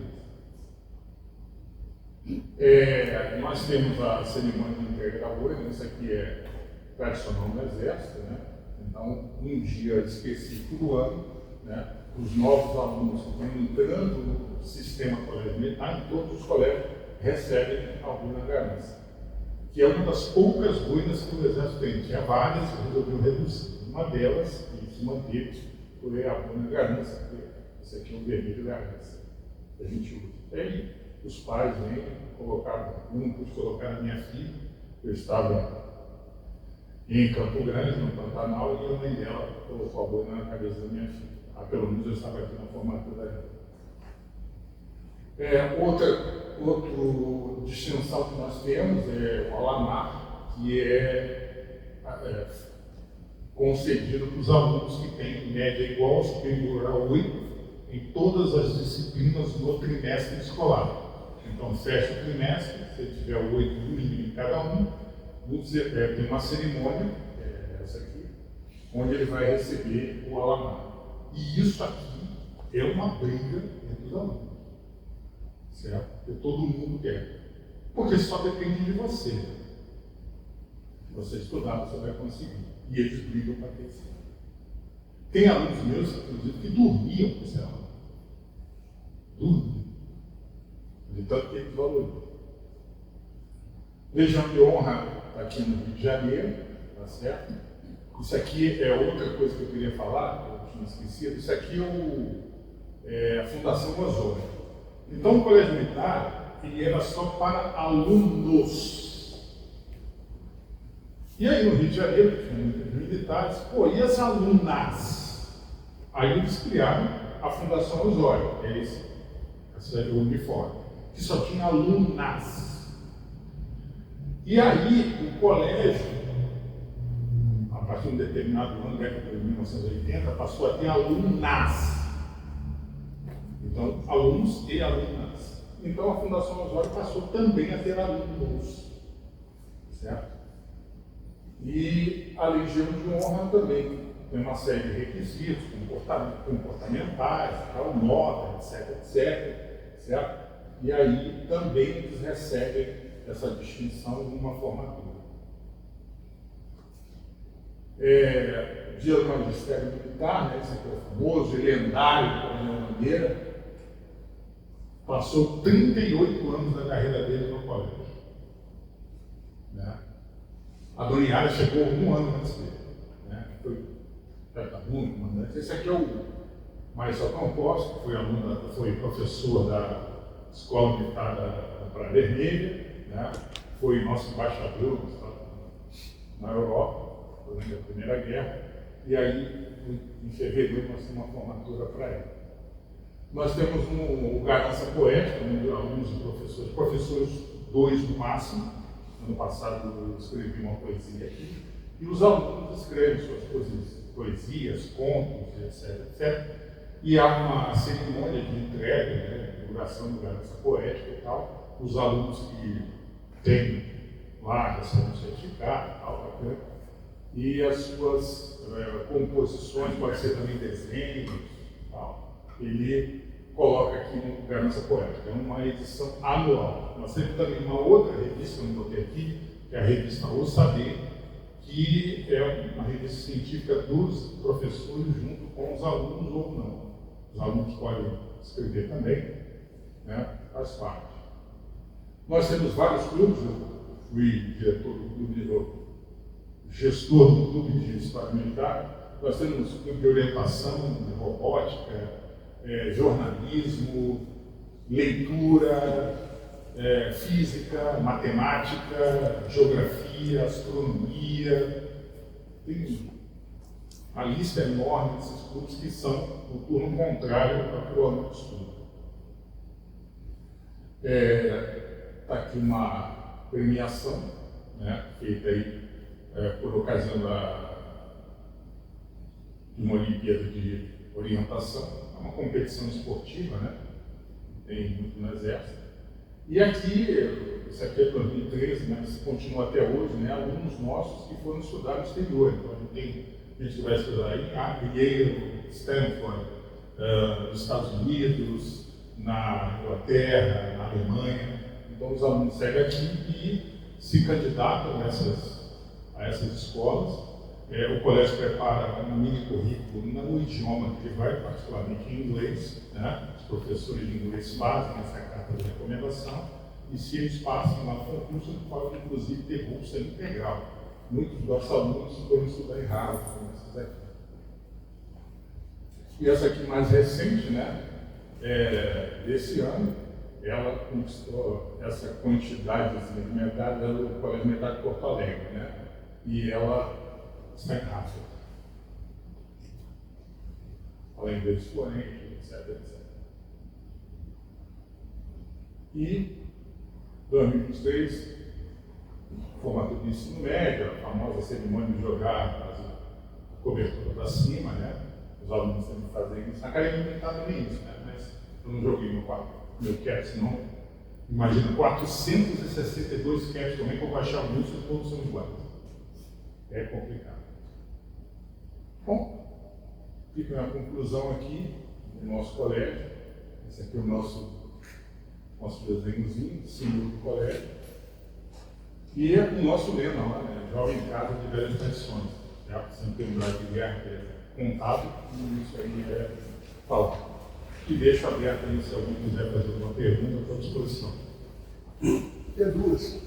Nós temos a cerimônia de entrega da boina, isso aqui é tradicional no Exército, né? Então, um dia específico do ano, né? Os novos alunos que estão entrando no sistema colégio militar, em todos os colégios, recebem a boina garança, que é uma das poucas boinas que o Exército tem. Tinha várias, resolveu reduzir. Uma delas, e se manteve, foi a boina garança, esse aqui é o vermelho garança, que a gente usa. E aí, os pais vêm colocar, eu não pude colocar a minha filha, eu estava em Campo Grande, no Pantanal, e a mãe dela colocou a boina na cabeça da minha filha. Pelo menos eu estava aqui na formatura dela. Outra distinção que nós temos é o Alamar, que é concedido para os alunos que têm média igual ou superior a 8 em todas as disciplinas no trimestre escolar. Então, fecha o trimestre, se tiver 8 no mínimo em cada um, tem uma cerimônia, essa aqui, onde ele vai receber o Alamar. E isso aqui é uma briga entre os alunos, certo? Porque todo mundo quer. Porque só depende de você. Se você estudar, você vai conseguir. E eles brigam para ter isso. Tem alunos meus, inclusive, que dormiam com esse aluno. Dormiam. De tanto que eles valorizam. Legião de Honra está aqui no Rio de Janeiro, tá certo? Isso aqui é outra coisa que eu queria falar, que eu tinha esquecido. Isso aqui é a Fundação Osório. Então, o colégio militar, ele era só para alunos. E aí, no Rio de Janeiro, tinha muitos militares, e as alunas? Aí eles criaram a Fundação Osório, que é esse uniforme, que só tinha alunas. E aí, o colégio, a partir de um determinado ano, década de 1980, passou a ter alunas. Então, alunos e alunas. Então, a Fundação Osório passou também a ter alunos. Certo? E a Legião de Honra também tem uma série de requisitos comportamentais, nota, etc, certo? E aí também eles recebem essa distinção numa formatura. Dia do Magistério Militar, né, esse aqui é o famoso e lendário Coronel Bandeira, passou 38 anos da carreira dele no colégio. Né? A Dona Yara chegou um ano antes dele. Né? Foi comandante. Esse aqui é o Marcelo Composto, que foi professor da Escola Militar da Praia Vermelha, né? Foi nosso embaixador na Europa. durante a Primeira Guerra, e aí, em fevereiro, nós temos uma formatura para ele. Nós temos o Garança Poética, onde alguns professores 2 no máximo. Ano passado eu escrevi uma poesia aqui, e os alunos escrevem suas poesias, contos, etc, etc. E há uma cerimônia de entrega, né, de duração do Garança Poética e tal. Os alunos que têm lá recebem um certificado e tal, bacana. E as suas composições, pode ser também desenhos e tal. Ele coloca aqui no Garança Poética. É uma edição anual. Nós temos também uma outra revista, que eu não botei aqui, que é a revista O Saber, que é uma revista científica dos professores junto com os alunos ou não. Os alunos podem escrever também, né? Faz parte. Nós temos vários clubes, eu fui diretor do clube, gestor do clube de História Militar. Nós temos clube de orientação, de robótica, jornalismo, leitura, física, matemática, geografia, astronomia. Tem a lista enorme desses clubes que são no turno contrário ao que o aluno estuda. Está aqui uma premiação, né, feita aí por ocasião de uma Olimpíada de Orientação. É uma competição esportiva, né? Tem muito no Exército. E aqui, isso aqui é 2013, mas continua até hoje, né? Alunos nossos que foram estudar no exterior. Então, a gente vai estudar em Yale, Stanford, nos Estados Unidos, na Inglaterra, na Alemanha. Então, os alunos seguem aqui e se candidatam a essas escolas. O colégio prepara um mini currículo no idioma que ele vai, particularmente em inglês, né? Os professores de inglês fazem essa carta de recomendação, e se eles passam lá no concurso, eles podem, inclusive, ter bolsa integral. Muitos dos alunos foram estudar em Harvard, como essas aqui. E essa aqui mais recente, né? Desse ano, ela conquistou essa quantidade de medalhas do Colégio Militar de Porto Alegre, né? E ela está em Harvard. Fala inglês fluente, etc, etc. E 2023, formatura de ensino médio, a famosa cerimônia de jogar a cobertura para cima, né? Os alunos têm que fazer isso. Na academia militar também isso, né? Mas eu não joguei meu cap, não. Imagina 462 caps também, que eu vou achar muitos e todos são iguais. É complicado. Bom, fica a conclusão aqui do nosso colégio. Esse aqui é o nosso desenhozinho, símbolo do colégio. E é o nosso lema lá, né? Jovem casa de velhas tradições. Já sempre tem um lugar de guerra que é contado, e isso aí é falar. E deixo aberto aí, se alguém quiser fazer alguma pergunta, estou à disposição. Tem duas.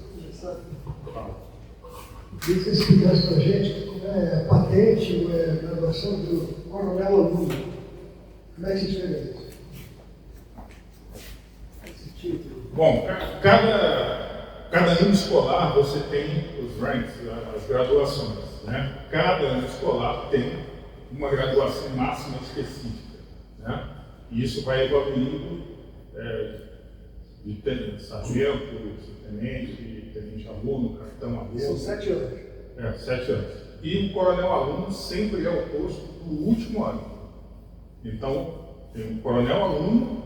Queria que você explicasse para a gente como é a patente ou a graduação do coronel-aluno. Como é que se escreve isso? Esse título. Bom, cada ano escolar você tem os ranks, as graduações, né? Cada ano escolar tem uma graduação máxima específica, né? E isso vai evoluindo de sargento, tenente aluno, capitão aluno. São 7 anos. 7 anos. E o coronel-aluno sempre é o posto do último ano. Então, tem o coronel-aluno,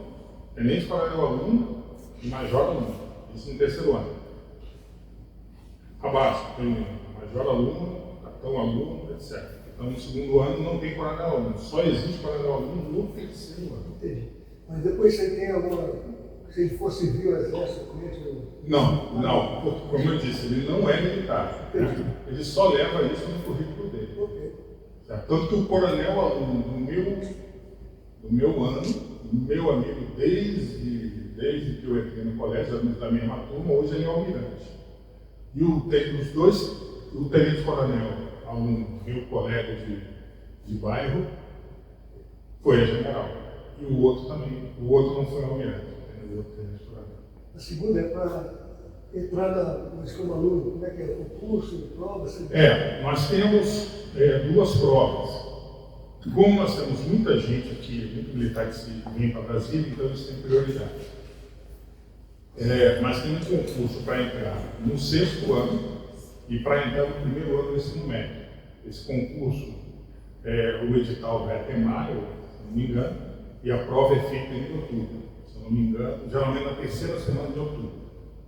tenente-coronel-aluno e major-aluno. Isso no terceiro ano. Abaixo tem major-aluno, capitão-aluno, etc. Então, no segundo ano não tem coronel-aluno. Só existe coronel-aluno no terceiro ano. Entendi. Mas depois você tem alguma... Se ele for civil, exército, Não. Como eu disse, ele não é militar. Né? Ele só leva isso no currículo dele. Ok. Tanto que o coronel-aluno do meu ano, meu amigo desde que eu entrei no colégio, da mesma turma, hoje ele é almirante. E o tenente-coronel, aluno, meu colega de bairro, foi a general. E o outro também. O outro não foi almirante. A segunda é para entrar como aluno, como é que é? Concurso, prova? Nós temos duas provas. Como nós temos muita gente aqui, muito militar que vem para Brasília, então eles têm prioridade. Mas tem um concurso para entrar no 6º ano e para entrar no 1º ano do ensino médio. Esse concurso, o edital vai até maio, se não me engano, e a prova é feita em outubro, se não me engano, geralmente na 3ª semana de outubro.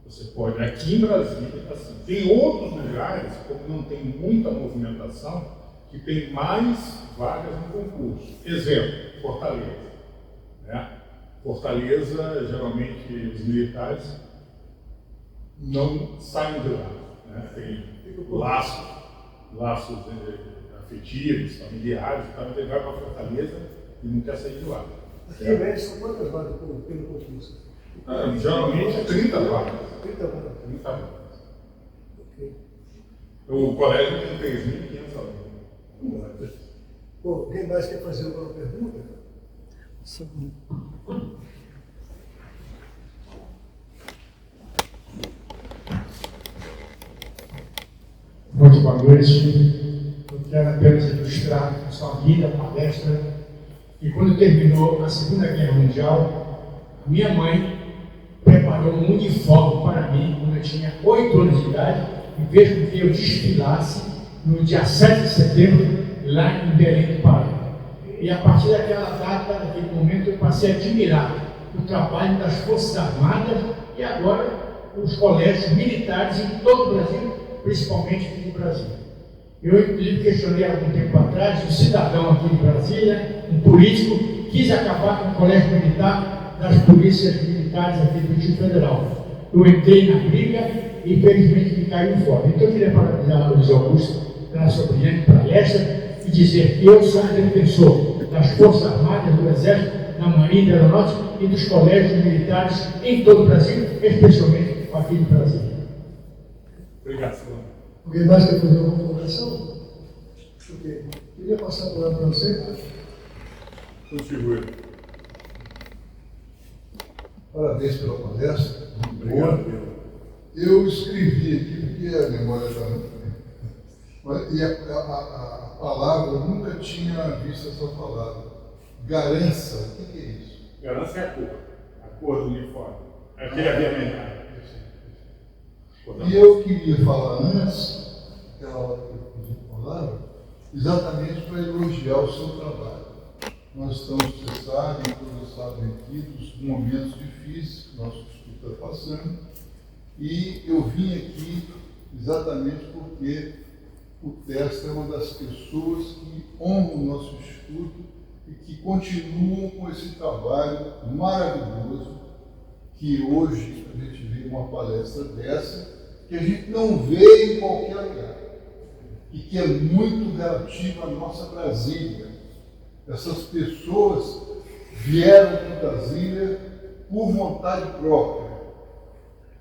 Você pode, aqui em Brasília, assim. Tem outros lugares, como não tem muita movimentação, que tem mais vagas no concurso. Exemplo, Fortaleza. Né? Fortaleza, geralmente, os militares não saem de lá. Né? Tem laços afetivos, familiares, então ele vai para Fortaleza e não quer sair de lá. Aqui em média são quantas vagas pelo concurso? Geralmente é 30 vagas. 30 vagas. 30 vagas. Ok. O colégio tem 3.500 alunos. Bom, quem mais quer fazer alguma pergunta? Sim. Muito boa noite. Eu quero apenas ilustrar a sua vida, a palestra. E quando terminou a Segunda Guerra Mundial, a minha mãe preparou um uniforme para mim quando eu tinha 8 anos de idade, e fez com que eu desfilasse no dia 7 de setembro, lá em Belém do Pará. E a partir daquela data, daquele momento, eu passei a admirar o trabalho das Forças Armadas e agora os colégios militares em todo o Brasil, principalmente aqui no Brasil. Eu, inclusive, questionei há algum tempo atrás um cidadão aqui de Brasília, um político, quis acabar com o colégio militar das polícias militares aqui do Distrito Federal. Eu entrei na briga e, infelizmente, me caiu fora. Então, eu queria parabenizar o Luiz Augusto pela sua brilhante palestra e dizer que eu sou um defensor das Forças Armadas, do Exército, da Marinha, da Aeronáutica e dos colégios militares em todo o Brasil, especialmente aqui no Brasil. Obrigado, senhor. Alguém mais quer fazer alguma colocação? Ok. Queria passar a palavra para você. Continue. Parabéns pela palestra. Obrigado. Eu escrevi aqui, porque a memória está muito bem. E a palavra, eu nunca tinha visto essa palavra. Garança, o que é isso? Garança é a cor do uniforme. Aquele aviamentário. E eu queria falar antes, aquela hora que eu pedi a palavra, exatamente para elogiar o seu trabalho. Nós estamos, vocês sabem, todos sabem aqui, dos momentos difíceis que nosso instituto está passando. E eu vim aqui exatamente porque o Testa é uma das pessoas que honram o nosso instituto e que continuam com esse trabalho maravilhoso, que hoje a gente vê uma palestra dessa, que a gente não vê em qualquer lugar, e que é muito relativa à nossa Brasília. Essas pessoas vieram para Brasília por vontade própria.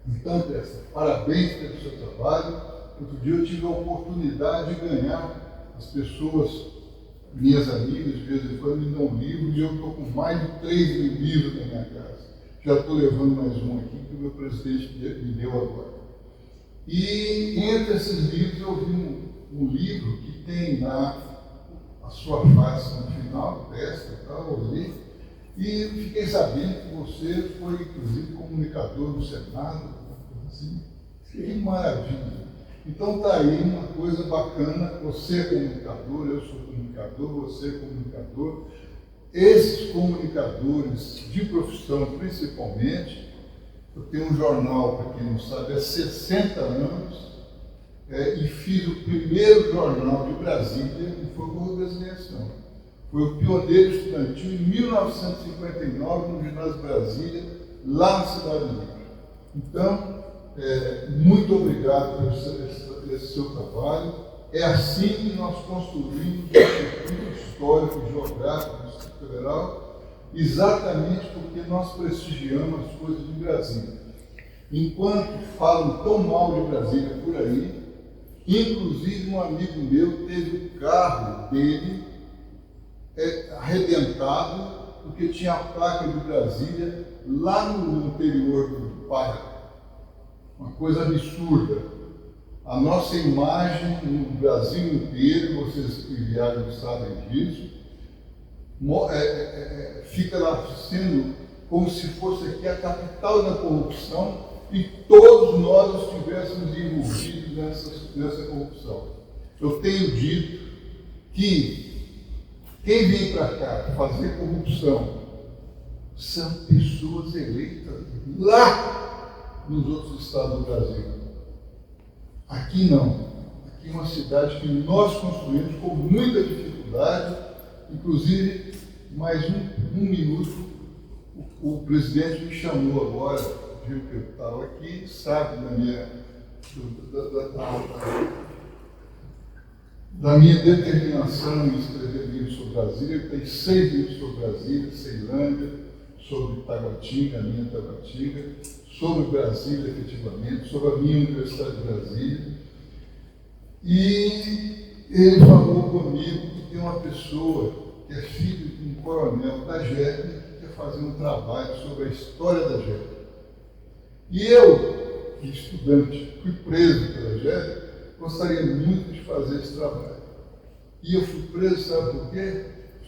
Então, Testa, parabéns pelo seu trabalho. Outro dia eu tive a oportunidade de ganhar as pessoas, minhas amigas, de vez em quando me dão um livro, e eu estou com mais de 3 mil livros na minha casa. Já estou levando mais um aqui que o meu presidente me deu agora. E entre esses livros eu vi um livro que tem lá a sua face no final, Testa e tal, eu li, e fiquei sabendo que você foi, inclusive, comunicador do Senado, assim. Que maravilha! Então está aí uma coisa bacana, você é comunicador, eu sou comunicador, você é comunicador. Esses comunicadores de profissão, principalmente, eu tenho um jornal, para quem não sabe, há 60 anos, e fiz o primeiro jornal de Brasília, e foi o Correio Brasileiro. Foi o pioneiro estudantil em 1959, no Ginásio Brasília, lá na Cidade Livre. Então, muito obrigado por esse seu trabalho. É assim que nós construímos o Instituto Histórico e Geográfico do Distrito Federal, exatamente porque nós prestigiamos as coisas de Brasília. Enquanto falam tão mal de Brasília por aí, inclusive um amigo meu teve o carro dele arrebentado porque tinha a placa de Brasília lá no interior do Pará. uma coisa absurda. A nossa imagem no Brasil inteiro, vocês que viajam sabem disso, fica lá sendo como se fosse aqui a capital da corrupção e todos nós estivéssemos envolvidos nessa corrupção. Eu tenho dito que quem vem para cá fazer corrupção são pessoas eleitas lá nos outros estados do Brasil. Aqui não. Aqui é uma cidade que nós construímos com muita dificuldade, inclusive, mais um minuto, o presidente me chamou agora, viu que eu estava aqui, sabe da minha determinação em escrever livros sobre Brasília. Eu tenho 6 livros sobre Brasília, Ceilândia, sobre Taguatinga, a minha Taguatinga, sobre Brasília, efetivamente, sobre a minha Universidade de Brasília. E ele falou comigo que tem uma pessoa que é filho de um coronel da JEP que quer fazer um trabalho sobre a história da JEP. E eu, estudante, fui preso pela JEP, gostaria muito de fazer esse trabalho. E eu fui preso, sabe por quê?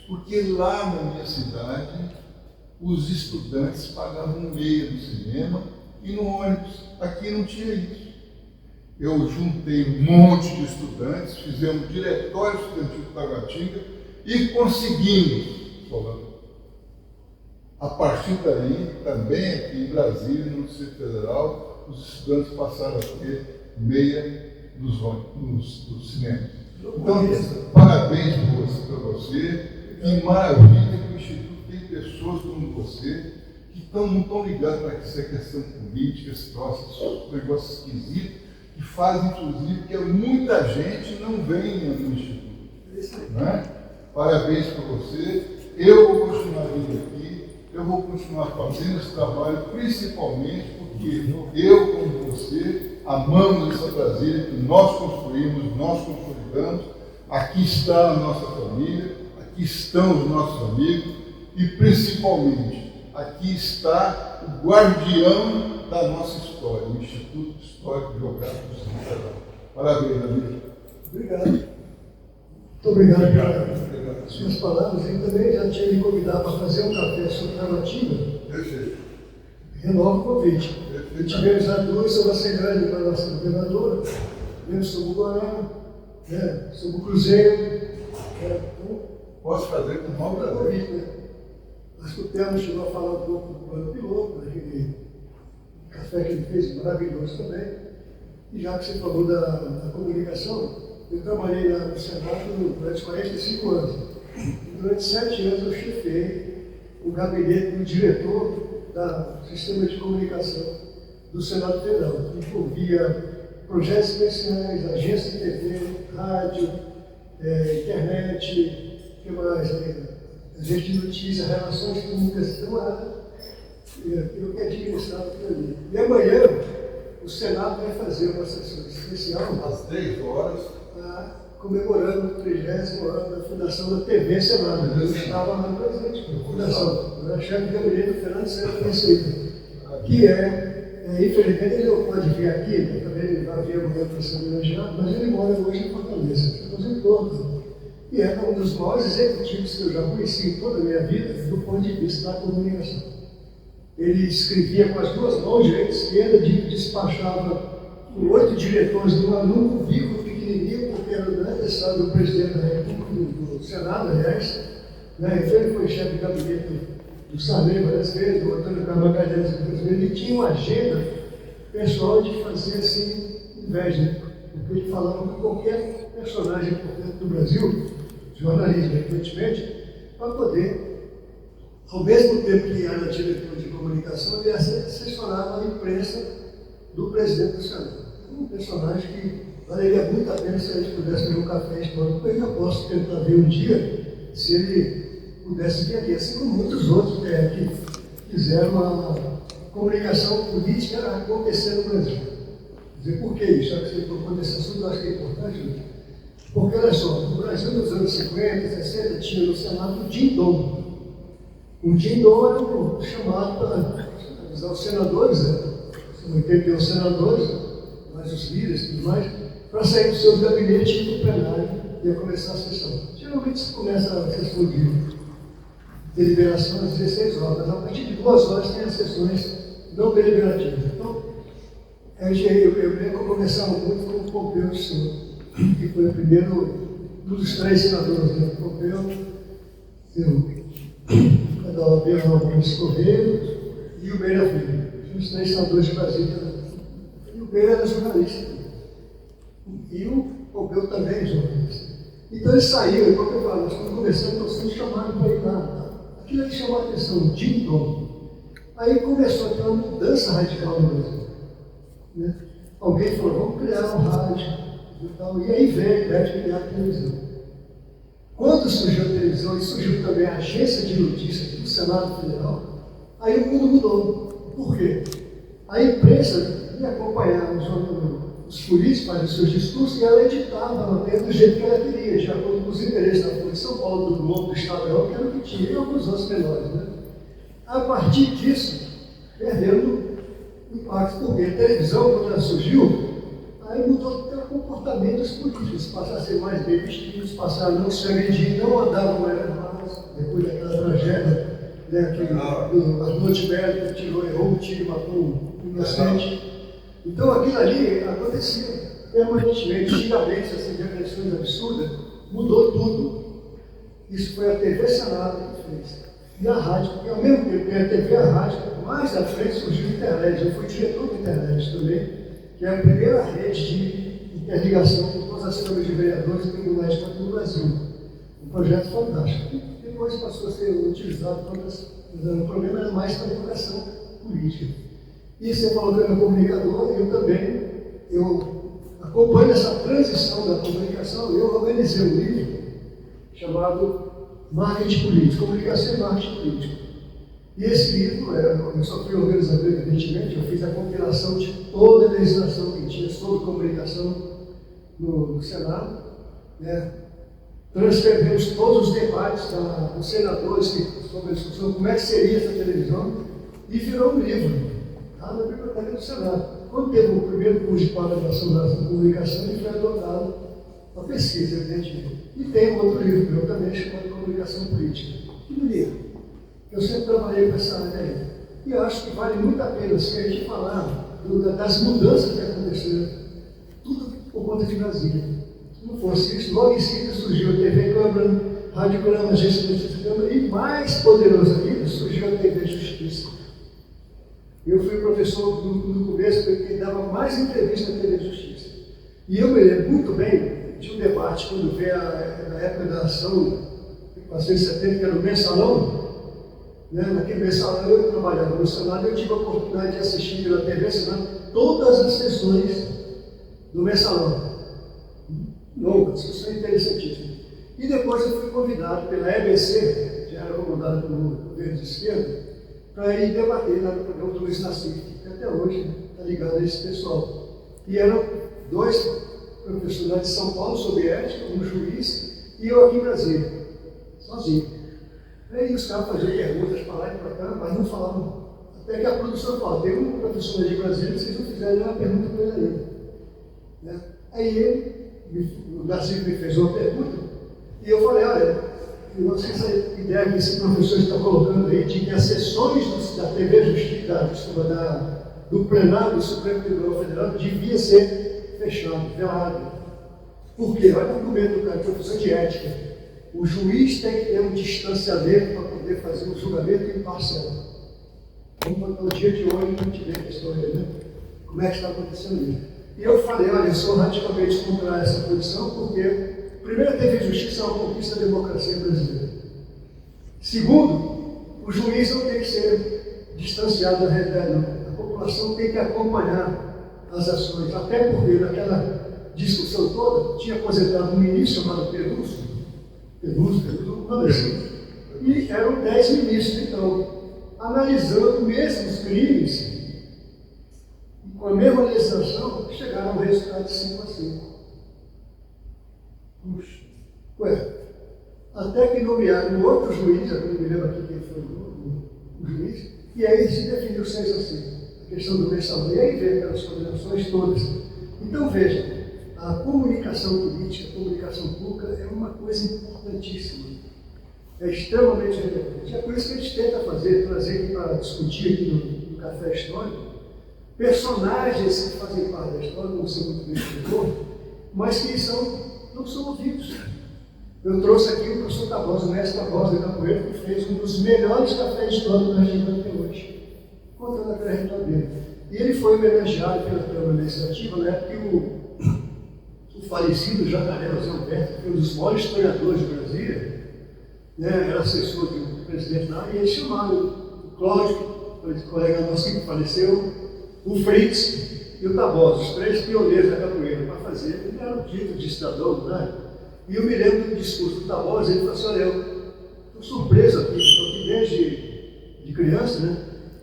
Porque lá na minha cidade, os estudantes pagavam meia no cinema e no ônibus. Aqui não tinha isso. Eu juntei um monte de estudantes, fizemos um diretório estudantil de Taguatinga e conseguimos, Solano. A partir daí, também aqui em Brasília, no Distrito Federal, os estudantes passaram a ter meia nos cinemas. Então, parabéns para você, e maravilha que o Instituto tem pessoas como você, que não estão ligadas para essa questão política, esse negócio esquisito, que faz, inclusive, que muita gente não venha no Instituto. Né? Parabéns para você, eu vou continuar vindo aqui, eu vou continuar fazendo esse trabalho, principalmente porque eu, como você, amamos essa Brasília que nós construímos, nós consolidamos. Aqui está a nossa família, aqui estão os nossos amigos e, principalmente, aqui está o guardião da nossa história, o Instituto Histórico Geográfico do Distrito Federal. Parabéns, amigo. Obrigado. Muito obrigado pelas suas palavras. Ele também já tinha me convidado para fazer um café sobre Taguatinga. Perfeito. Renovo o convite. Tivemos já 2 sobre a Ceilândia para a nossa governadora, tivemos sobre o Guará, sobre o Cruzeiro. Posso fazer com o maior prazer. Convite, né? Nós escutamos, chegou a falar um pouco do plano piloto, daquele café que ele fez, maravilhoso também. E já que você falou da comunicação, eu trabalhei no Senado durante 45 anos. E durante 7 anos eu chefei o gabinete do diretor do sistema de comunicação do Senado Federal, que envolvia projetos especiais, agências de TV, rádio, internet, o que mais? Agência de notícia, relações públicas, então eu que administrava aquilo ali. E amanhã o Senado vai fazer uma sessão especial Às 10 horas. Comemorando o 30º ano da fundação da TV Senado. Eu estava lá presente na fundação. Eu era chefe de gabinete do Fernando Serra Mesquita, que infelizmente ele não pode vir aqui, né? Também ele vai vir amanhã para ser homenageado, mas ele mora hoje em Fortaleza, se aposentou. E é um dos maiores executivos que eu já conheci em toda a minha vida, do ponto de vista da comunicação. Ele escrevia com as 2 mãos, direita e esquerda, despachava com 8 diretores num cubículo pequenininho, porque era o grande estado do presidente da República, do Senado, aliás. Né? Então ele foi chefe de gabinete do Sarney várias vezes, do Antônio Carlos Magalhães várias vezes. Ele tinha uma agenda pessoal de fazer assim, inveja, porque ele falava com qualquer personagem importante do Brasil, jornalismo, evidentemente, para poder, ao mesmo tempo que era diretor de comunicação, ele assessorava a imprensa do presidente do Senado. Um personagem que valeria muito a pena se a gente pudesse ter um café histórico. Eu ainda posso tentar ver um dia se ele pudesse vir aqui, assim como muitos outros que fizeram uma comunicação política acontecer no Brasil. Quer dizer, por que isso? Já que você tocou nesse assunto, eu acho que é importante, né? Porque, olha só, no Brasil nos anos 50, 60, tinha no Senado o Dindom. O Dindom era chamado para avisar os senadores, né? são 81 senadores, mais os líderes e tudo mais, para sair do seu gabinete e ir para o plenário e começar a sessão. Geralmente se começa a sessão de deliberação às 16 horas, mas a partir de 2 horas tem as sessões não deliberativas. Então, eu lembro que conversava muito com o Pompeu de Souza, que foi o primeiro, um dos 3 senadores, né? O Pompeu, o Adalberto Alves Correia e o Beira Filho, os 3 senadores de Brasília. E o Beira era jornalista. E o Pompeu também é jornalista. Então ele saiu, como eu falo, nós estamos conversando, nós estamos chamados para ir lá. Aquilo ali chamou a atenção, de dom. Aí começou a ter uma mudança radical no Brasil. Né? Alguém falou, vamos criar um rádio e tal. E aí veio a ideia de criar a televisão. Quando surgiu a televisão e surgiu também a agência de notícias do Senado Federal, aí o mundo mudou. Por quê? A imprensa ia acompanhar os políticos fazendo os seus discursos e ela editava a matéria do jeito que ela queria, de acordo com os interesses da Folha de São Paulo, do Globo, do Estadão, que era o que tinha, e alguns outros menores. Né? A partir disso, perdendo impacto, porque a televisão, quando ela surgiu, aí mudou até o comportamento dos políticos, passaram a ser mais bem vestidos, passaram a não se agredir, não andavam mais armados, depois daquela tragédia, né, as noites bélicas, errou um tiro, matou um inocente. Então aquilo ali acontecia permanentemente, antigamente, essas agressões absurdas, mudou tudo. Isso foi a TV Senado que fez. E a rádio, porque ao mesmo tempo que a TV e a rádio, mais à frente surgiu a internet. Eu fui diretor da internet também, que é a primeira rede de interligação com todas as câmaras de vereadores e tribunais de conta no Brasil. Um projeto fantástico. E depois passou a ser utilizado para outras. O problema era mais para a educação política. E você falou que eu era comunicador, eu também, acompanho essa transição da comunicação. Eu organizei um livro chamado Marketing Político, Comunicação e Marketing Político. E esse livro, eu só fui organizador, evidentemente, eu fiz a compilação de toda a legislação que tinha sobre comunicação no Senado, né? Transcrevemos todos os debates dos senadores sobre a discussão, como é que seria essa televisão, e virou um livro, lá na Biblioteca do Senado. Quando teve o primeiro curso de pós-graduação da comunicação, ele foi adotado a pesquisa, evidentemente. E tem um outro livro meu também, chamado Comunicação Política. Que livro? Eu sempre trabalhei com essa área aí. E eu acho que vale muito a pena assim, a gente falar das mudanças que aconteceram, tudo por conta de Brasília. Se não fosse isso, logo em seguida surgiu a TV Câmara, Rádio Câmara, Agência de Notícias Câmara, e mais poderoso ainda, surgiu a TV Justiça. Eu fui professor no começo, porque dava mais entrevista na TV Justiça. E eu me lembro muito bem de um debate, quando veio na época da ação 470, que era o mensalão. Né? Naquele mensalão eu trabalhava no Senado e eu tive a oportunidade de assistir pela TV Senado todas as sessões do mensalão. Longa, discussão interessantíssima. E depois eu fui convidado pela EBC, já era comandado pelo governo de esquerda, para ir debater lá no programa do Luiz Nassif, que até hoje está ligado a esse pessoal. E eram 2 professores lá de São Paulo sobre ética, um juiz, e eu aqui em Brasília, sozinho. Aí os caras faziam perguntas para lá e para cá, mas não falavam. Até que a produção fala, tem um professor de Brasília, vocês não fizeram nenhuma pergunta para ele ainda. Né? Aí o Nassif me fez uma pergunta, e eu falei, olha, eu não sei se a ideia que esse professor está colocando aí, de que as sessões da TV Justiça, do plenário do Supremo Tribunal Federal, devia ser fechado, velado. Por quê? Olha o argumento do cara, professor de ética. O juiz tem que ter um distanciamento para poder fazer um julgamento imparcial. Vamos botar o dia de hoje e a gente vê a história, né? Como é que está acontecendo isso? E eu falei, olha, eu sou radicalmente contra essa posição, porque, primeiro, a TV Justiça é uma conquista da democracia brasileira. Segundo, o juiz não tem que ser distanciado da realidade, não. A população tem que acompanhar as ações, até porque naquela discussão toda tinha aposentado um ministro chamado Peluso, e eram 10 ministros, então, analisando mesmo os crimes, com a mesma legislação, chegaram ao resultado de 5-5. Puxa, ué, até que nomearam um outro juiz, eu não me lembro aqui quem foi o juiz, e aí se definiu 6-5. a questão do mensalão, e aí vem aquelas combinações todas. Então, veja, a comunicação política, a comunicação pública é uma coisa importantíssima, é extremamente relevante. É por isso que a gente tenta trazer aqui para discutir aqui no Café Histórico, personagens que fazem parte da história, não são muito bem explicou, mas que não são ouvidos. Eu trouxe aqui o professor Tabosa, o mestre Tabosa da Capoeira, que fez um dos melhores cafés históricos da Argentina até hoje, contando a trajetória dele. E ele foi homenageado pela Câmara Legislativa na época que o falecido Jacaré José Alberto, que foi um dos maiores historiadores de Brasília, né, era assessor do presidente lá, e eles chamaram o Cláudio, o colega nosso que faleceu, o Fritz e o Tabosa, os 3 pioneiros da capoeira, para fazer. Ele era o título de cidadão, né? E eu me lembro do discurso do Tabosa, ele falou assim: olha, eu estou surpreso aqui, estou aqui desde de criança, né?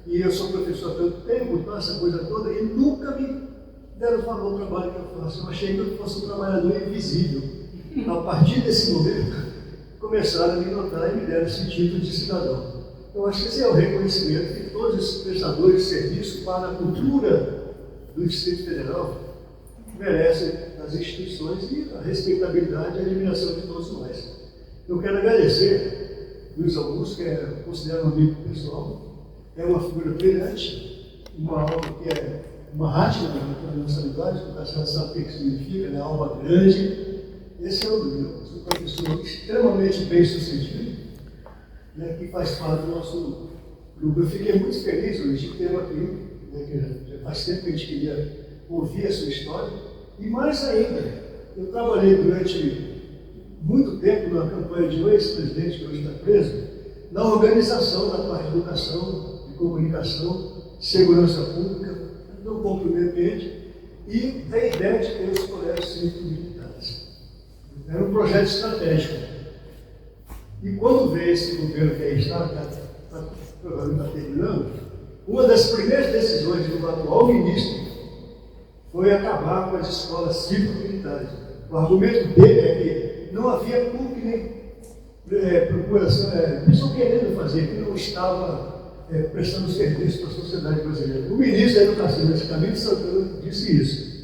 E eu sou professor há tanto tempo, então essa coisa toda, e nunca me deram valor ao trabalho que eu faço. Eu achei que eu fosse um trabalhador invisível. A partir desse momento, começaram a me notar e me deram esse título de cidadão. Eu acho que esse é o reconhecimento que todos os prestadores de serviço para a cultura do Distrito Federal merecem das instituições e a respeitabilidade e a admiração de todos nós. Eu quero agradecer Luiz Augusto, que eu considero um amigo pessoal, é uma figura brilhante, uma alma que é uma rátina da nossa linguagem, porque a senhora sabe o que significa, né? Alma grande. Esse é o Luiz Augusto, um professor extremamente bem sucedido, né, que faz parte do nosso grupo. Eu fiquei muito feliz hoje de ter aqui, né, que já faz tempo que a gente queria ouvir a sua história, e mais ainda, eu trabalhei durante muito tempo na campanha de um ex-presidente que hoje está preso, na organização da parte de educação, de comunicação, segurança pública, no pouco meio ambiente, e a ideia de ter os colégios cívico-militares. Era um projeto estratégico. E quando veio esse governo que aí está provavelmente está terminando, uma das primeiras decisões do atual ministro foi acabar com as escolas cívico-militares. O argumento dele é que não havia público nem procuração, pessoal querendo fazer, que não estava prestando serviço para a sociedade brasileira. O ministro da Educação, esse Camilo Santana, disse isso.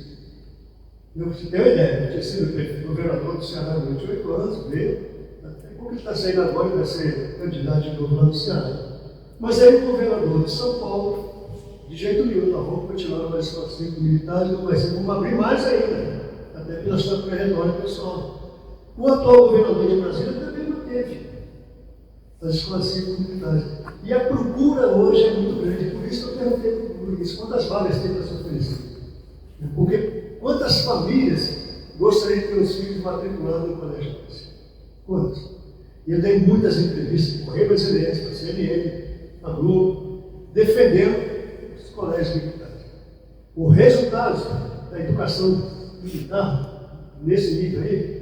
Você tem uma ideia, eu tinha sido governador do Ceará durante 8 anos, veio. Porque ele está saindo agora e vai ser candidato de novo lá no Ceará. Mas aí o governador de São Paulo, de jeito nenhum, nós vamos continuar com as escolas cívico-militares, não vai ser, vamos abrir mais ainda, até pela sua trajetória pessoal. O atual governador de Brasília também manteve as escolas cívico-militares. E a procura hoje é muito grande, por isso eu perguntei para o Luiz quantas vagas tem para se oferecer. Porque quantas famílias gostariam de ter os filhos matriculados no colégio desse? Quantas? E eu dei muitas entrevistas para o Correio Brasileiro, para a CNN, para a Globo, defendendo os colégios militares. O resultado da educação militar, nesse nível aí,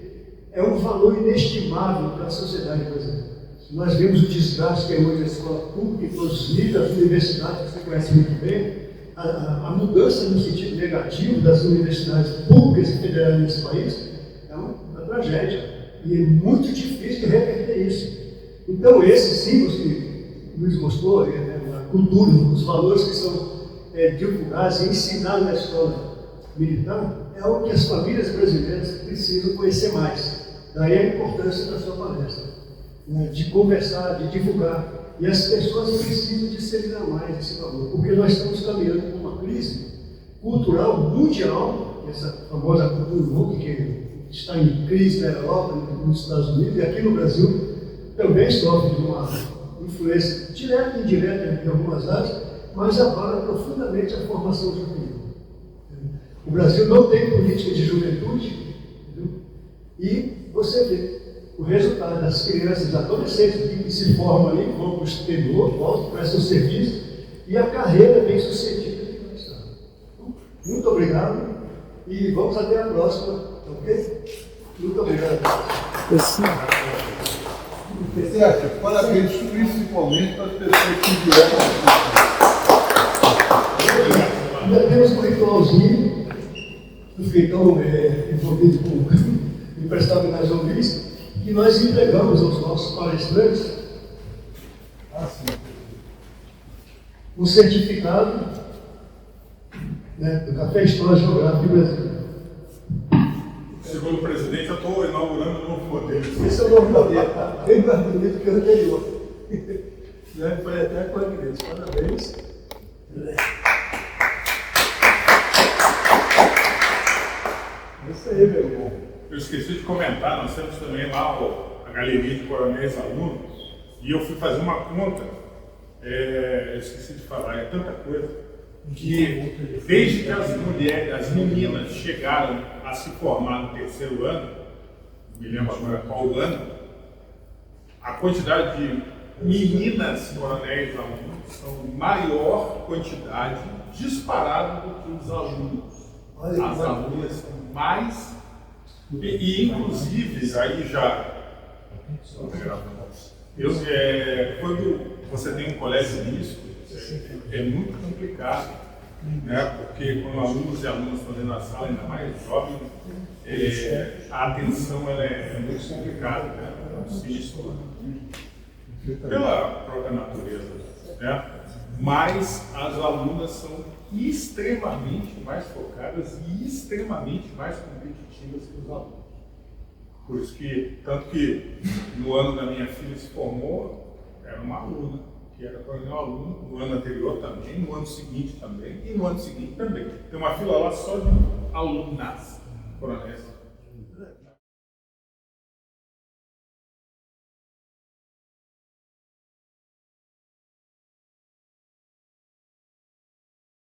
é um valor inestimável para a sociedade brasileira. Nós vemos o desgaste que é hoje a escola pública em todos os níveis, as universidades, que você conhece muito bem, a mudança no sentido negativo das universidades públicas e federais nesse país é uma tragédia. E é muito difícil de reverter isso. Então, esses símbolos que o Luiz mostrou, a cultura, os valores que são divulgados e ensinados na escola militar, é algo que as famílias brasileiras precisam conhecer mais. Daí a importância da sua palestra, né, de conversar, de divulgar. E as pessoas precisam disseminar mais esse valor, porque nós estamos caminhando por uma crise cultural mundial, essa famosa cultura woke que está em crise na Europa, nos Estados Unidos, e aqui no Brasil também sofre de uma influência direta e indireta em algumas áreas, mas abala profundamente a formação juvenil. O Brasil não tem política de juventude, entendeu? E você vê o resultado das crianças, adolescentes que se formam ali, vão para o exterior, voltam, prestam serviço, e a carreira bem sucedida que vai estar. Muito obrigado e vamos até a próxima, ok? Muito obrigado. Sérgio, parabéns principalmente para as pessoas que vieram aqui. Ainda temos um ritualzinho, eu fiquei tão envolvido com emprestar homenagem ao Luiz, que nós entregamos aos nossos palestrantes um certificado né, do Café História Geográfica Brasileira. Segundo o presidente, eu estou inaugurando um novo modelo. Esse é o novo modelo, bem mais bonito que o anterior. Né? Foi até com a igreja. Parabéns. É isso aí, meu irmão. Eu esqueci de comentar, nós temos também lá a galeria de coronéis alunos, e eu fui fazer uma conta, eu esqueci de falar, é tanta coisa, que desde que as mulheres, as meninas chegaram a se formar no terceiro ano, não me lembro agora qual ano, a quantidade de meninas coronéis alunos são maior quantidade disparada do que os alunos. As alunas são mais, e inclusive, aí já, quando você tem um colégio misto, é muito complicado, né? Porque quando alunos e alunas estão dentro da sala, ainda mais jovens, a atenção ela é muito complicada, né? Pela própria natureza, né? Mas as alunas são extremamente mais focadas e extremamente mais competitivas que os alunos. Por isso que, tanto que no ano da minha filha se formou, era uma aluna, que era coronel aluno, no ano anterior também, no ano seguinte também, e no ano seguinte também. Tem uma fila lá só de alunas coronéis.